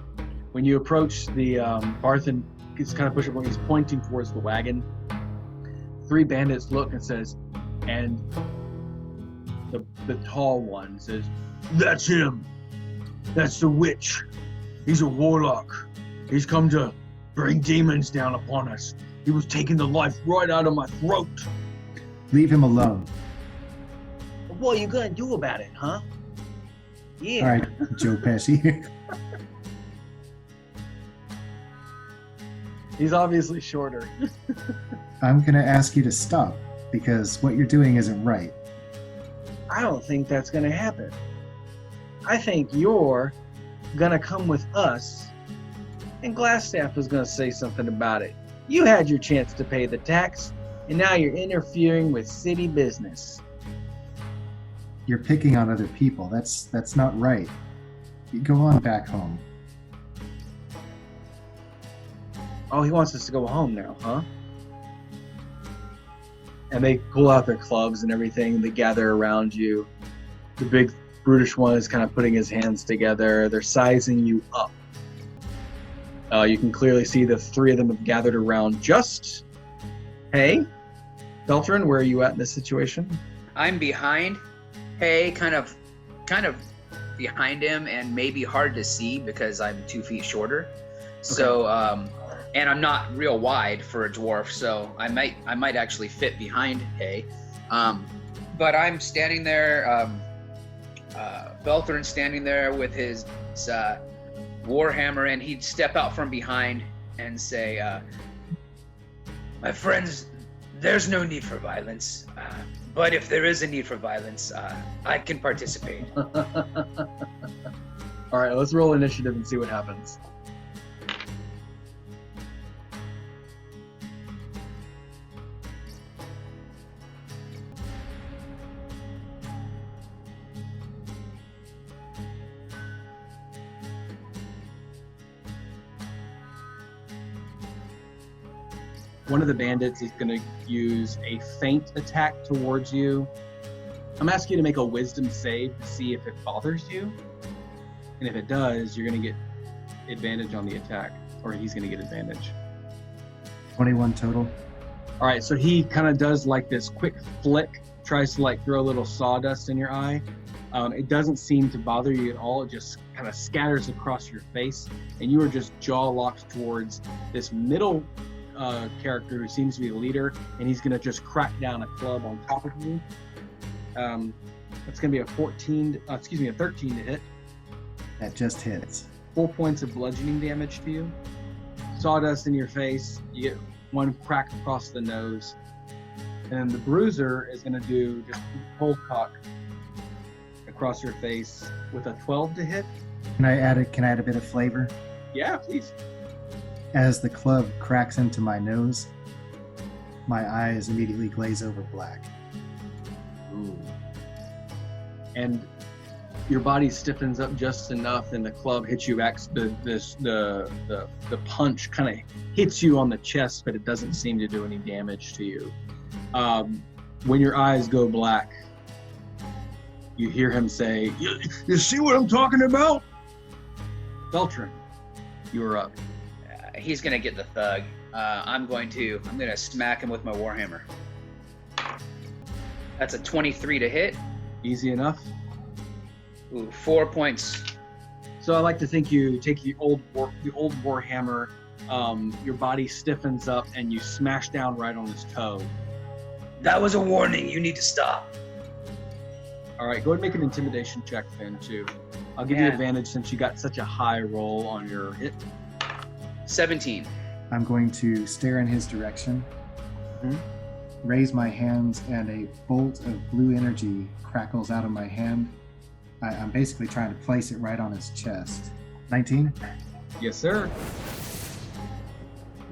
When you approach the Barthen, he's kind of pushing when he's pointing towards the wagon. 3 bandits look and says, and the tall one says, "That's him. That's the witch. He's a warlock. He's come to bring demons down upon us. He was taking the life right out of my throat." Leave him alone. What are you gonna do about it, huh? Yeah. All right, Joe Pesci. He's obviously shorter. I'm going to ask you to stop, because what you're doing isn't right. I don't think that's gonna happen. I think you're gonna come with us, and Glassstaff is gonna say something about it. You had your chance to pay the tax, and now you're interfering with city business. You're picking on other people. That's not right. You go on back home. Oh, he wants us to go home now, huh? And they pull out their clubs and everything. They gather around you. The big brutish one is kind of putting his hands together. They're sizing you up. You can clearly see the 3 of them have gathered around just... Hey, Feltrhan, where are you at in this situation? I'm behind. Hey, kind of behind him, and maybe hard to see because I'm 2 feet shorter. So, and I'm not real wide for a dwarf, so I might actually fit behind Hay. But I'm standing there. Felthran's standing there with his warhammer, and he'd step out from behind and say, "My friends, there's no need for violence. But if there is a need for violence, I can participate." All right, let's roll initiative and see what happens. One of the bandits is going to use a feint attack towards you. I'm asking you to make a wisdom save to see if it bothers you. And if it does, you're going to get advantage on the attack, or he's going to get advantage. 21 total. All right, so he kind of does like this quick flick, tries to like throw a little sawdust in your eye. It doesn't seem to bother you at all. It just kind of scatters across your face, and you are just jaw locked towards this middle character who seems to be the leader, and he's going to just crack down a club on top of you. It's going to be a 13 to hit. That just hits. 4 points of bludgeoning damage to you. Sawdust in your face. You get 1 crack across the nose. And then the bruiser is going to do just cold cock across your face with a 12 to hit. Can I add a bit of flavor? Yeah, please. As the club cracks into my nose, my eyes immediately glaze over black. Ooh. And your body stiffens up just enough, and the club hits you back. The punch kind of hits you on the chest, but it doesn't seem to do any damage to you. When your eyes go black, you hear him say, "You see what I'm talking about?" Feltrhan, you are up. He's gonna get the thug. I'm gonna smack him with my warhammer. That's a 23 to hit. Easy enough. Ooh, 4 points. So I like to think you take the old warhammer. Your body stiffens up, and you smash down right on his toe. That was a warning. You need to stop. All right, go ahead and make an intimidation check then too. I'll give you advantage since you got such a high roll on your hit. 17. I'm going to stare in his direction, raise my hands, and a bolt of blue energy crackles out of my hand. I'm basically trying to place it right on his chest. 19? Yes, sir.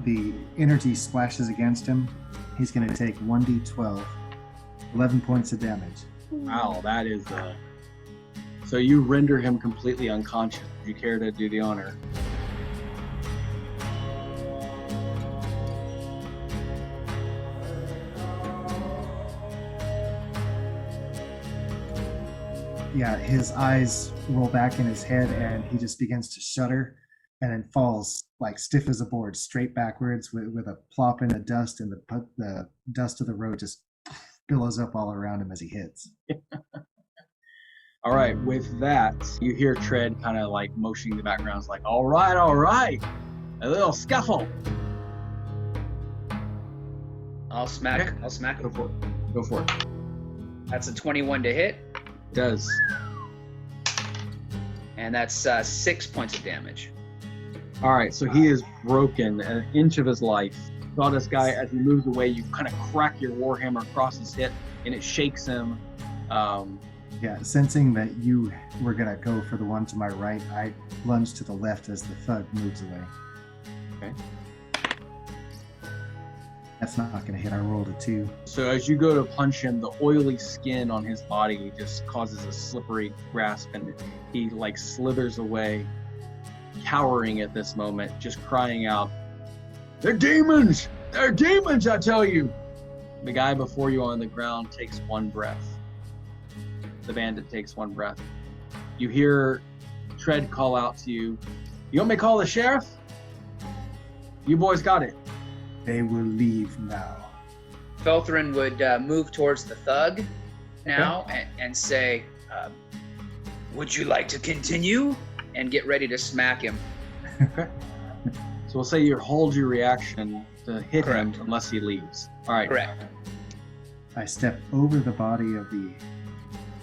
The energy splashes against him. He's going to take 1d12, 11 points of damage. Wow, that is. So you render him completely unconscious. Would you care to do the honor? Yeah, his eyes roll back in his head and he just begins to shudder and then falls like stiff as a board straight backwards with a plop in the dust, and the dust of the road just billows up all around him as he hits. All right, with that, you hear Tread kind of like motioning the background. It's like, all right, a little scuffle. I'll smack Okay. him. Go for it. That's a 21 to hit, Does. and that's 6 points of damage. All right, so he is broken an inch of his life. Sawdust guy, as he moves away, you kind of crack your warhammer across his hip, and it shakes him. Yeah, sensing that you were going to go for the one to my right, I lunge to the left as the thug moves away. Okay. That's not going to hit. I rolled a 2. So as you go to punch him, the oily skin on his body just causes a slippery grasp, and he like slithers away, cowering at this moment, just crying out, "They're demons! They're demons, I tell you!" The guy before you on the ground takes one breath. The bandit takes one breath. You hear Tread call out to you, "You want me to call the sheriff? You boys got it." They will leave now. Felthran would move towards the thug now and say, "Would you like to continue?" and get ready to smack him. Okay. So we'll say you hold your reaction to hit Correct. him unless he leaves. All right. Correct. I step over the body of the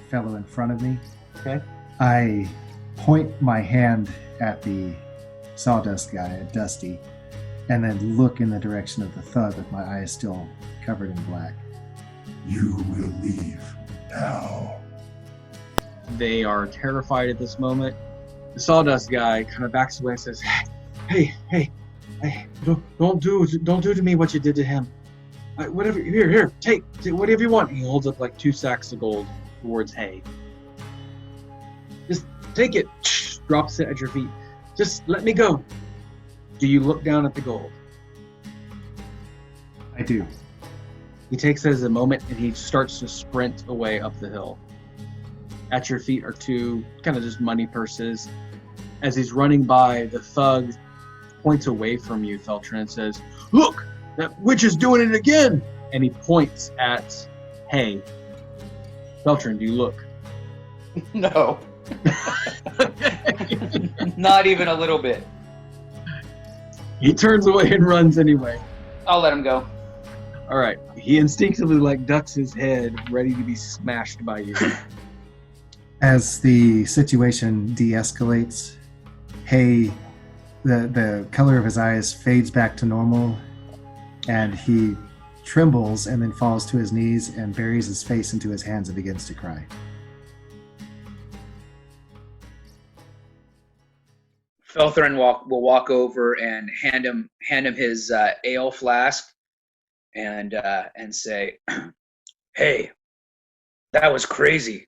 fellow in front of me. Okay. I point my hand at the sawdust guy, at Dusty, and then look in the direction of the thug with my eyes still covered in black. You will leave now. They are terrified at this moment. The sawdust guy kind of backs away and says, "Hey, don't do to me what you did to him. Whatever, here, take whatever you want." He holds up like 2 sacks of gold towards Hay. "Just take it." Drops it at your feet. "Just let me go." Do you look down at the gold? I do. He takes it as a moment and he starts to sprint away up the hill. At your feet are 2 kind of just money purses. As he's running by, the thug points away from you, Feltrhan, and says, "Look, that witch is doing it again!" And he points at Hay. Feltrhan, do you look? No. Not even a little bit. He turns away and runs anyway. I'll let him go. All right. He instinctively ducks his head, ready to be smashed by you. As the situation de-escalates, Hay, the color of his eyes fades back to normal, and he trembles and then falls to his knees and buries his face into his hands and begins to cry. Felthran will walk over and hand him his ale flask, and say, "Hey, that was crazy.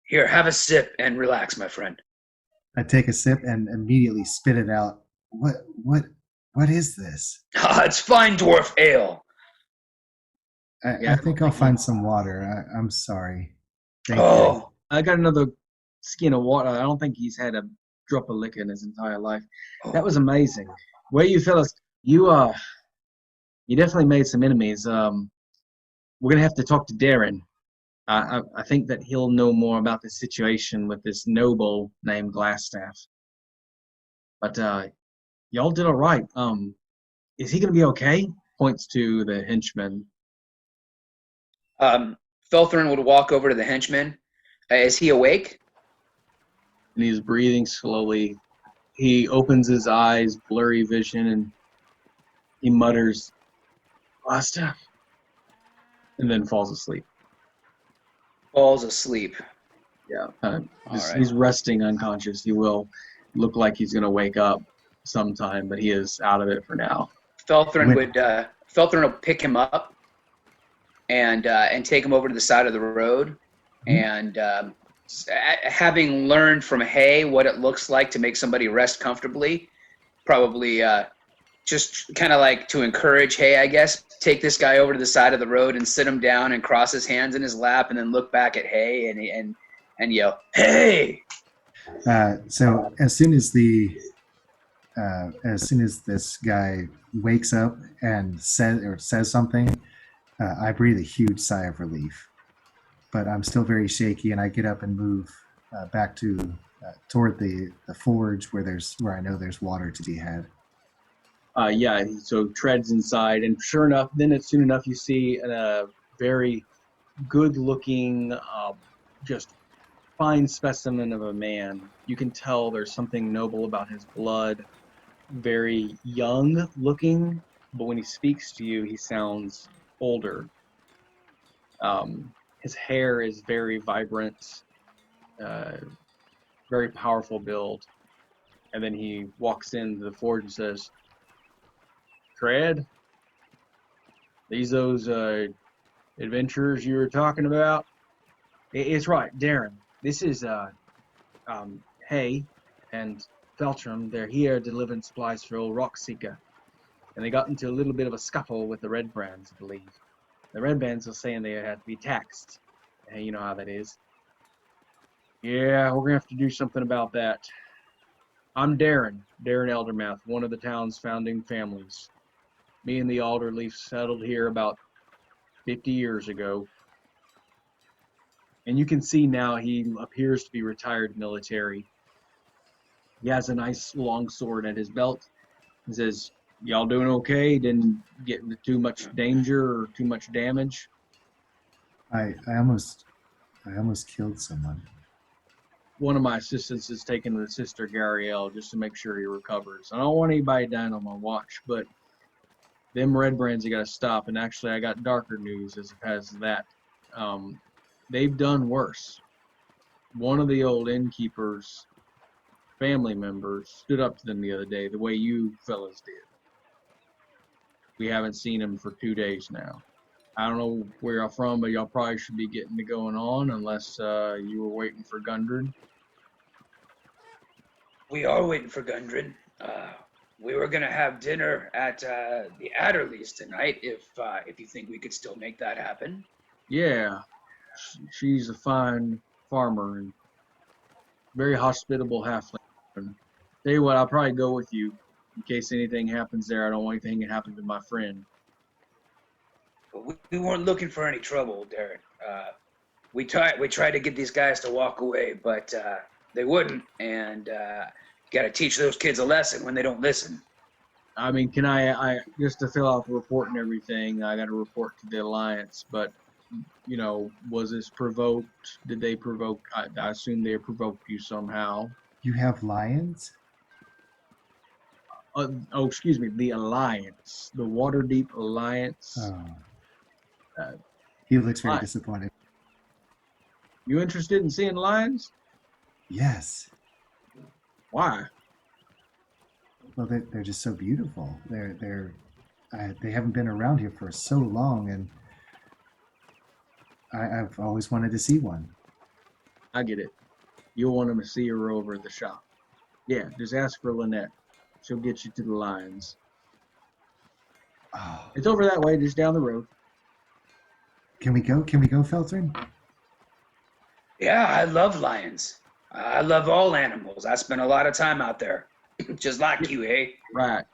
Here, have a sip and relax, my friend." I take a sip and immediately spit it out. What is this? It's fine dwarf ale. I think I'll find some water. I'm sorry. Thank you. Oh, I got another skin of water. I don't think he's had a drop of liquor in his entire life. That was amazing. Where you fellas, you definitely made some enemies. We're gonna have to talk to Darren. I think that he'll know more about the situation with this noble named Glassstaff. But y'all did all right. Is he gonna be okay? Points to the henchman. Felthran would walk over to the henchman. Is he awake? And he's breathing slowly. He opens his eyes, blurry vision, and he mutters, "Glassstaff," and then falls asleep. Falls asleep. Yeah, All right. he's resting unconscious. He will look like he's going to wake up sometime, but he is out of it for now. Felthran will pick him up and take him over to the side of the road, and having learned from Hay what it looks like to make somebody rest comfortably, probably just kind of like to encourage Hay, I guess, take this guy over to the side of the road and sit him down and cross his hands in his lap and then look back at Hay and yell, "Hey!" So as soon as this guy wakes up and says something, I breathe a huge sigh of relief. But I'm still very shaky, and I get up and move back to toward the forge where I know there's water to be had. So treads inside, and sure enough, then soon enough you see a very good-looking, just fine specimen of a man. You can tell there's something noble about his blood. Very young-looking, but when he speaks to you, he sounds older. His hair is very vibrant, very powerful build. And then he walks into the forge and says, "Tread, these those adventurers you were talking about?" It's right, Darren. This is Hay and Feltrhan. They're here delivering supplies for old Rockseeker. And they got into a little bit of a scuffle with the Red Brands, I believe. The Red Bands were saying they had to be taxed. Hey, you know how that is. Yeah, we're going to have to do something about that. I'm Darren Eldermouth, one of the town's founding families. Me and the Alderleaf settled here about 50 years ago. And you can see now he appears to be retired military. He has a nice long sword at his belt. He says, "Y'all doing okay? Didn't get into too much danger or too much damage?" I almost killed someone. One of my assistants is taking the Sister Gariel just to make sure he recovers. I don't want anybody dying on my watch, but them Red Brands you got to stop. And actually, I got darker news as that. They've done worse. One of the old innkeeper's family members stood up to them the other day, the way you fellas did. We haven't seen him for 2 days now. I don't know where y'all from, but y'all probably should be getting to going on unless you were waiting for Gundren. We are waiting for Gundren. We were gonna have dinner at the Adderleys tonight. If you think we could still make that happen. Yeah, she's a fine farmer and very hospitable halfling. Tell you what, I'll probably go with you in case anything happens there. I don't want anything to happen to my friend. But we weren't looking for any trouble, Darren. We tried to get these guys to walk away, but they wouldn't. And got to teach those kids a lesson when they don't listen. I mean, can I just to fill out the report and everything, I got to report to the Alliance, but was this provoked? Did they provoke? I assume they provoked you somehow. You have lions? Excuse me, the Alliance, the Waterdeep Alliance. Oh. He looks very disappointed. You interested in seeing lions? Yes. Why? Well, they're just so beautiful. They haven't been around here for so long, and I've always wanted to see one. I get it. You'll want them to see her over at the shop. Yeah, just ask for Lynette. She'll get you to the lions. Oh. It's over that way, just down the road. Can we go, Felthran? Yeah, I love lions. I love all animals. I spend a lot of time out there, just like you, eh? Right.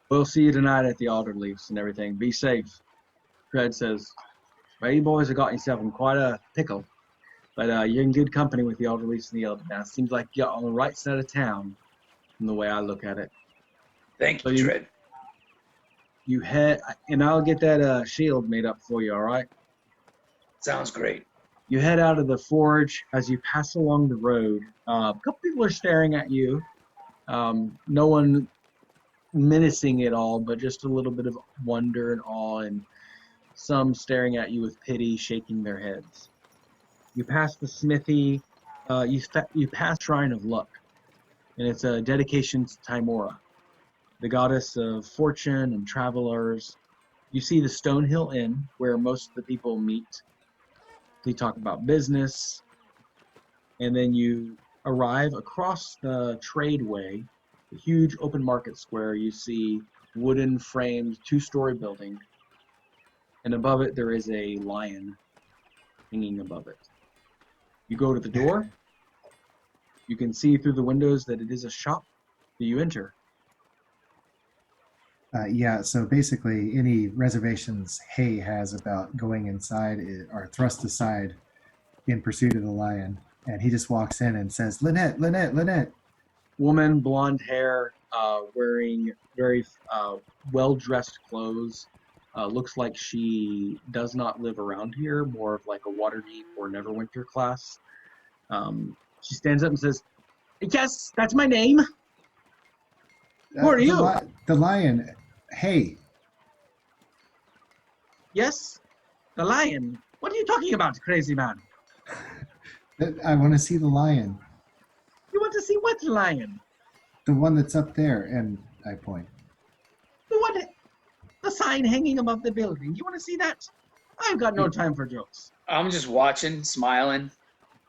We'll see you tonight at the Alderleafs and everything. Be safe. Fred says, "Well, you boys have got yourself in quite a pickle. But you're in good company with the Alderleafs and the Eldermouth. Seems like you're on the right side of town, from the way I look at it." Thank you, Tread. You head, and I'll get that shield made up for you, all right? Sounds great. You head out of the forge. As you pass along the road, a couple people are staring at you. No one menacing at all, but just a little bit of wonder and awe, and some staring at you with pity, shaking their heads. You pass the smithy. You pass Shrine of Luck, and it's a dedication to Timora. the goddess of fortune and travelers. You see the Stonehill Inn, where most of the people meet. They talk about business, and then you arrive across the tradeway, the huge open market square. You see wooden framed 2-story building, and above it there is a lion hanging above it. You go to the door. You can see through the windows that it is a shop. Do you enter? Yeah, so basically, any reservations Hay has about going inside are thrust aside in pursuit of the lion. And he just walks in and says, Lynette, Lynette, Lynette. Woman, blonde hair, wearing very well-dressed clothes. Looks like she does not live around here, more of like a Waterdeep or Neverwinter class. She stands up and says, "Yes, that's my name. Who are you?" The lion. Hey. "Yes, the lion. What are you talking about, crazy man? I want to see the lion. You want to see what lion? The one that's up there. And I point. The one, the sign hanging above the building. You want to see that? I've got no time for jokes." I'm just watching, smiling.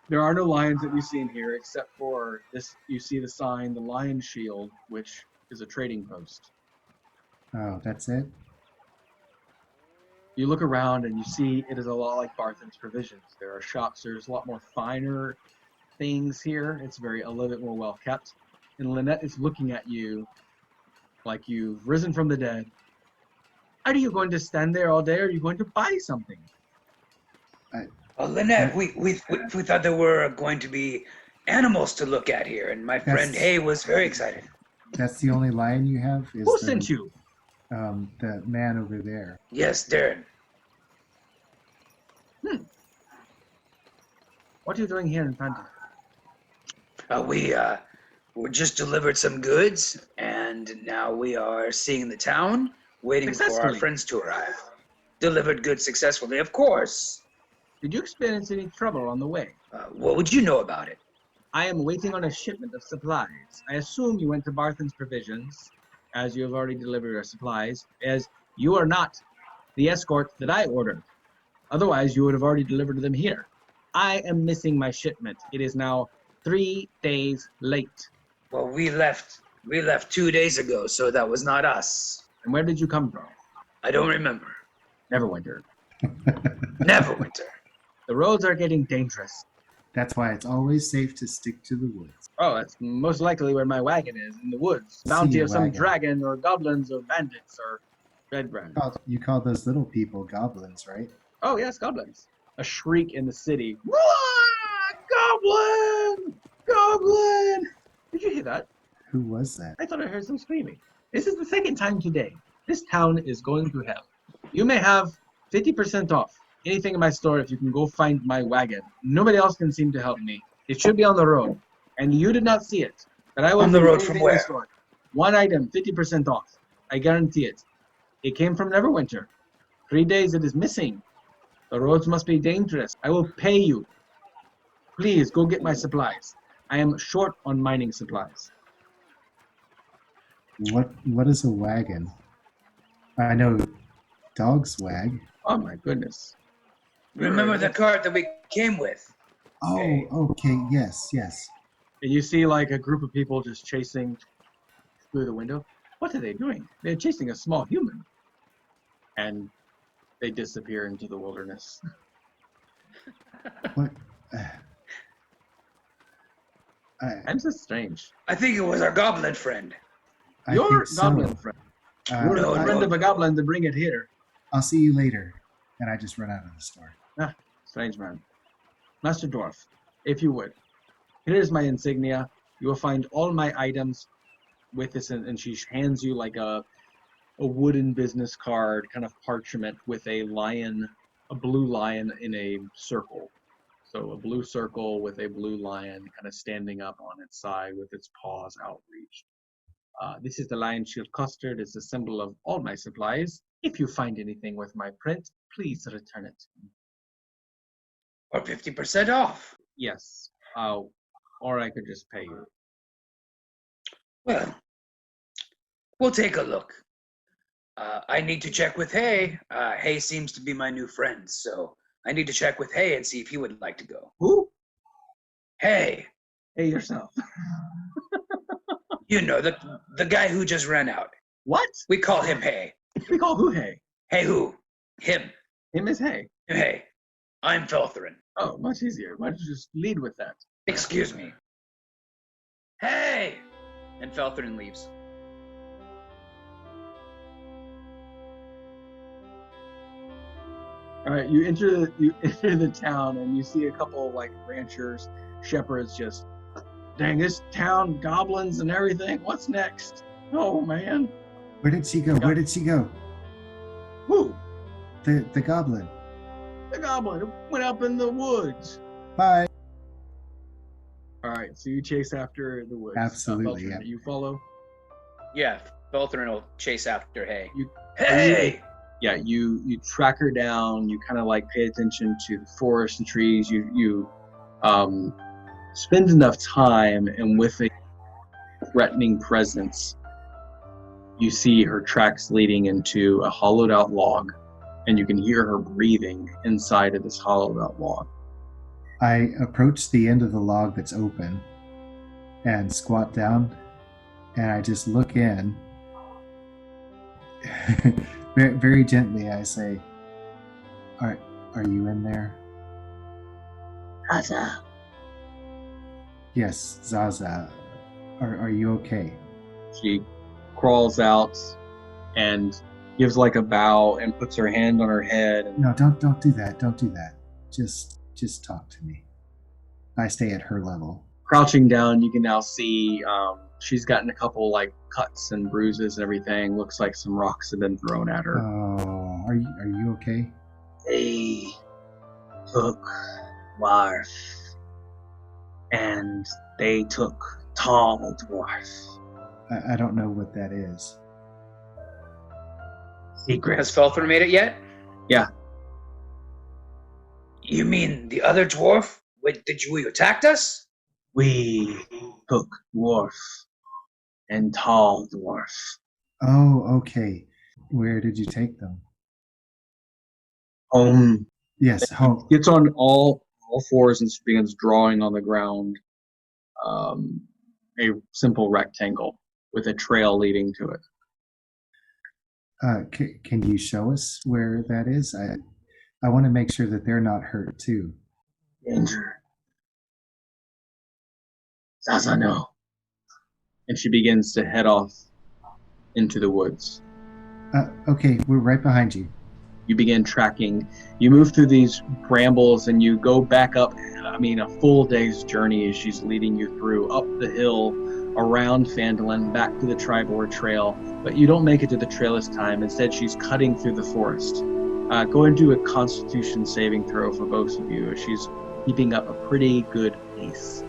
There are no lions that you see in here, except for this. You see the sign, the Lion Shield, which is a trading post. Oh, that's it? You look around and you see it is a lot like Barthen's Provisions. There are shops. There's a lot more finer things here. It's a little bit more well kept. And Lynette is looking at you like you've risen from the dead. Are you going to stand there all day, or are you going to buy something? Lynette, we thought there were going to be animals to look at here, and my friend Hay was very excited. That's the only lion you have? Who sent you? The man over there. Yes, Darren. What are you doing here in Phandalin? We just delivered some goods, and now we are seeing the town, waiting for our friends to arrive. Delivered goods successfully, of course. Did you experience any trouble on the way? What would you know about it? I am waiting on a shipment of supplies. I assume you went to Barthen's Provisions, as you have already delivered our supplies, as you are not the escort that I ordered. Otherwise, you would have already delivered them here. I am missing my shipment. It is now 3 days late. Well, we left 2 days ago, so that was not us. And where did you come from? I don't remember. Neverwinter. Neverwinter. The roads are getting dangerous. That's why it's always safe to stick to the woods. Oh, that's most likely where my wagon is, in the woods. Bounty of some dragon or goblins or bandits or red brand. You call those little people goblins, right? Oh, yes, goblins. A shriek in the city. Goblin! Goblin! Did you hear that? Who was that? I thought I heard some screaming. This is the second time today. This town is going to hell. You may have 50% off anything in my store if you can go find my wagon. Nobody else can seem to help me. It should be on the road. And you did not see it. But I will on the road from where? One item, 50% off. I guarantee it. It came from Neverwinter. 3 days it is missing. The roads must be dangerous. I will pay you. Please go get my supplies. I am short on mining supplies. What is a wagon? I know dogs wag. Oh my goodness. Remember the cart that we came with? Oh, okay, yes. And you see like a group of people just chasing through the window. What are they doing? They're chasing a small human. And they disappear into the wilderness. What? I'm so strange. I think it was our goblin friend. Your goblin friend. You're a friend of a goblin to bring it here. I'll see you later. And I just run out of the store. Strange man. Master Dwarf, if you would, here is my insignia. You will find all my items with this, and she hands you like a wooden business card, kind of parchment with a lion, a blue lion in a circle. So a blue circle with a blue lion kind of standing up on its side with its paws outreached. This is the Lion Shield Custard. It's a symbol of all my supplies. If you find anything with my print, please return it. Or 50% off. Yes. Or I could just pay you. Well, We'll take a look. I need to check with Hay. Hay seems to be my new friend, so I need to check with Hay and see if he would like to go. Who? Hay. Hey, yourself. You know, the guy who just ran out. What? We call him Hay. We call who Hey? Hey who? Him. Him is Hey. Hey. I'm Felthran. Oh, much easier. Why don't you just lead with that? Excuse me. Hey! And Felthran leaves. All right, you enter the town and you see a couple of like ranchers, shepherds, just dang this town, goblins and everything. What's next? Oh man. Where did she go? Where did she go? Who? The goblin. The goblin went up in the woods. Bye. All right, so you chase after the woods. Absolutely, Feltrhan, yeah. You follow. Yeah, Felthran will chase after Hay. You- Hey! Yeah, you track her down. You kind of like pay attention to the forest and trees. You spend enough time, and with a threatening presence, you see her tracks leading into a hollowed out log, and you can hear her breathing inside of this hollowed out log. I approach the end of the log that's open and squat down, and I just look in. very, very gently, I say, "Are you in there?" Zaza. Yes, Zaza. Are you okay? She crawls out and gives like a bow and puts her hand on her head. And No, don't do that. Don't do that. Just talk to me. I stay at her level. crouching down, you can now see she's gotten a couple like cuts and bruises and everything. Looks like some rocks have been thrown at her. Oh, are you okay? They took dwarf, and they took tall dwarf. I don't know what that is. Secret. Has Felthran made it yet? Yeah. You mean the other dwarf? Wait, you attacked us? We took dwarf and tall dwarf. Oh, okay. Where did you take them? Home. Yes, home. Gets on all fours and begins drawing on the ground a simple rectangle with a trail leading to it. Can you show us where that is? I want to make sure that they're not hurt too. Danger. Zaza, no. And she begins to head off into the woods. Okay, we're right behind you. You begin tracking. You move through these brambles and you go back up, a full day's journey as she's leading you through, up the hill, around Phandalin, back to the Tribord Trail. But you don't make it to the trail this time. Instead, she's cutting through the forest. Go and do a Constitution saving throw for both of you. She's keeping up a pretty good pace.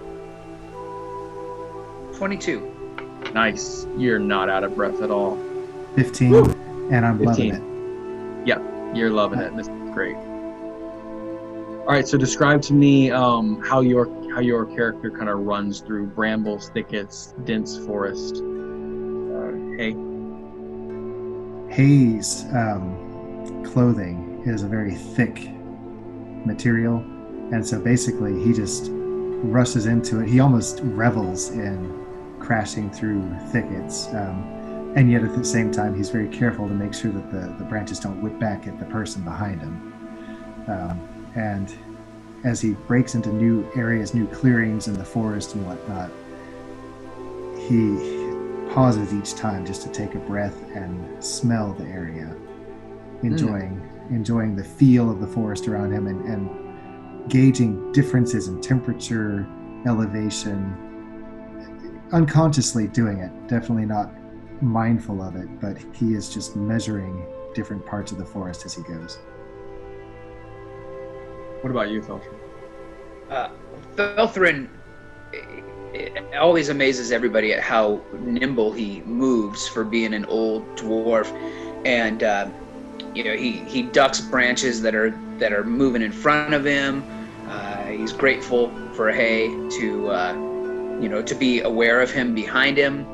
22. Nice. You're not out of breath at all. 15, Woo! and I'm 15. loving it. Yep, you're loving it. This is great. All right, so describe to me how your character kind of runs through brambles, thickets, dense forest. Hey. Hayes' clothing is a very thick material, and so basically he just rushes into it. He almost revels in crashing through thickets, and yet at the same time he's very careful to make sure that the branches don't whip back at the person behind him. And as he breaks into new areas, new clearings in the forest and whatnot, he pauses each time just to take a breath and smell the area, enjoying the feel of the forest around him and gauging differences in temperature, elevation, unconsciously doing it, definitely not mindful of it, but he is just measuring different parts of the forest as he goes. What about you, Feltrhan? Felthran always amazes everybody at how nimble he moves for being an old dwarf, and he ducks branches that are moving in front of him. He's grateful for Hay to be aware of him behind him.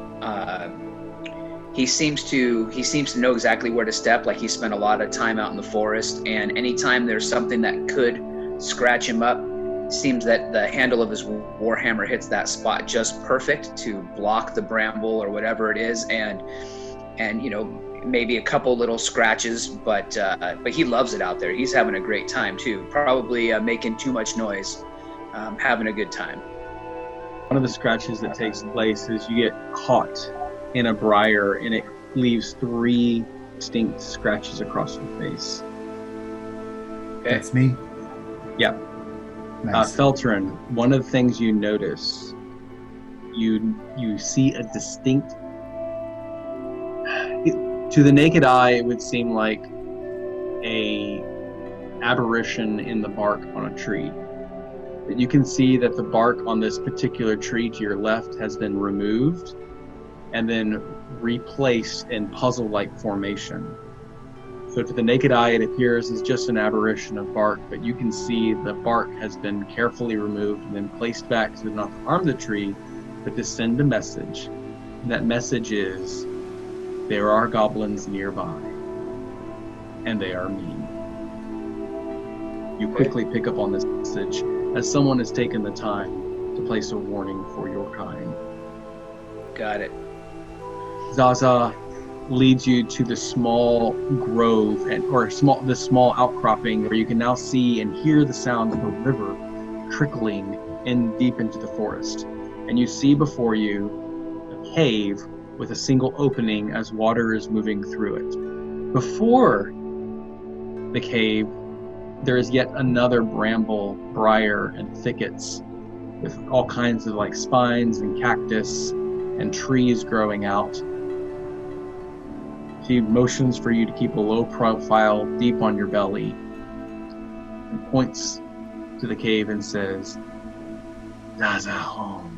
he seems to know exactly where to step. Like he spent a lot of time out in the forest, and anytime there's something that could scratch him up, seems that the handle of his warhammer hits that spot just perfect to block the bramble or whatever it is, and maybe a couple little scratches, but he loves it out there. He's having a great time too, probably making too much noise, having a good time. One of the scratches that takes place is you get caught in a briar, and it leaves 3 distinct scratches across your face. Okay. That's me? Yeah. Nice. Feltrhan, one of the things you notice, you see a distinct... To the naked eye, it would seem like a aberration in the bark on a tree. But you can see that the bark on this particular tree to your left has been removed and then replaced in puzzle-like formation. So to the naked eye, it appears as just an aberration of bark, but you can see the bark has been carefully removed and then placed back so not to harm the tree, but to send a message. And that message is, there are goblins nearby, and they are mean. You quickly pick up on this message as someone has taken the time to place a warning for your kind. Got it. Zaza leads you to the small grove the small outcropping where you can now see and hear the sound of a river trickling in deep into the forest. And you see before you a cave with a single opening as water is moving through it. Before the cave, there is yet another bramble, briar, and thickets with all kinds of spines and cactus and trees growing out. She motions for you to keep a low profile deep on your belly and points to the cave and says, Zaza home.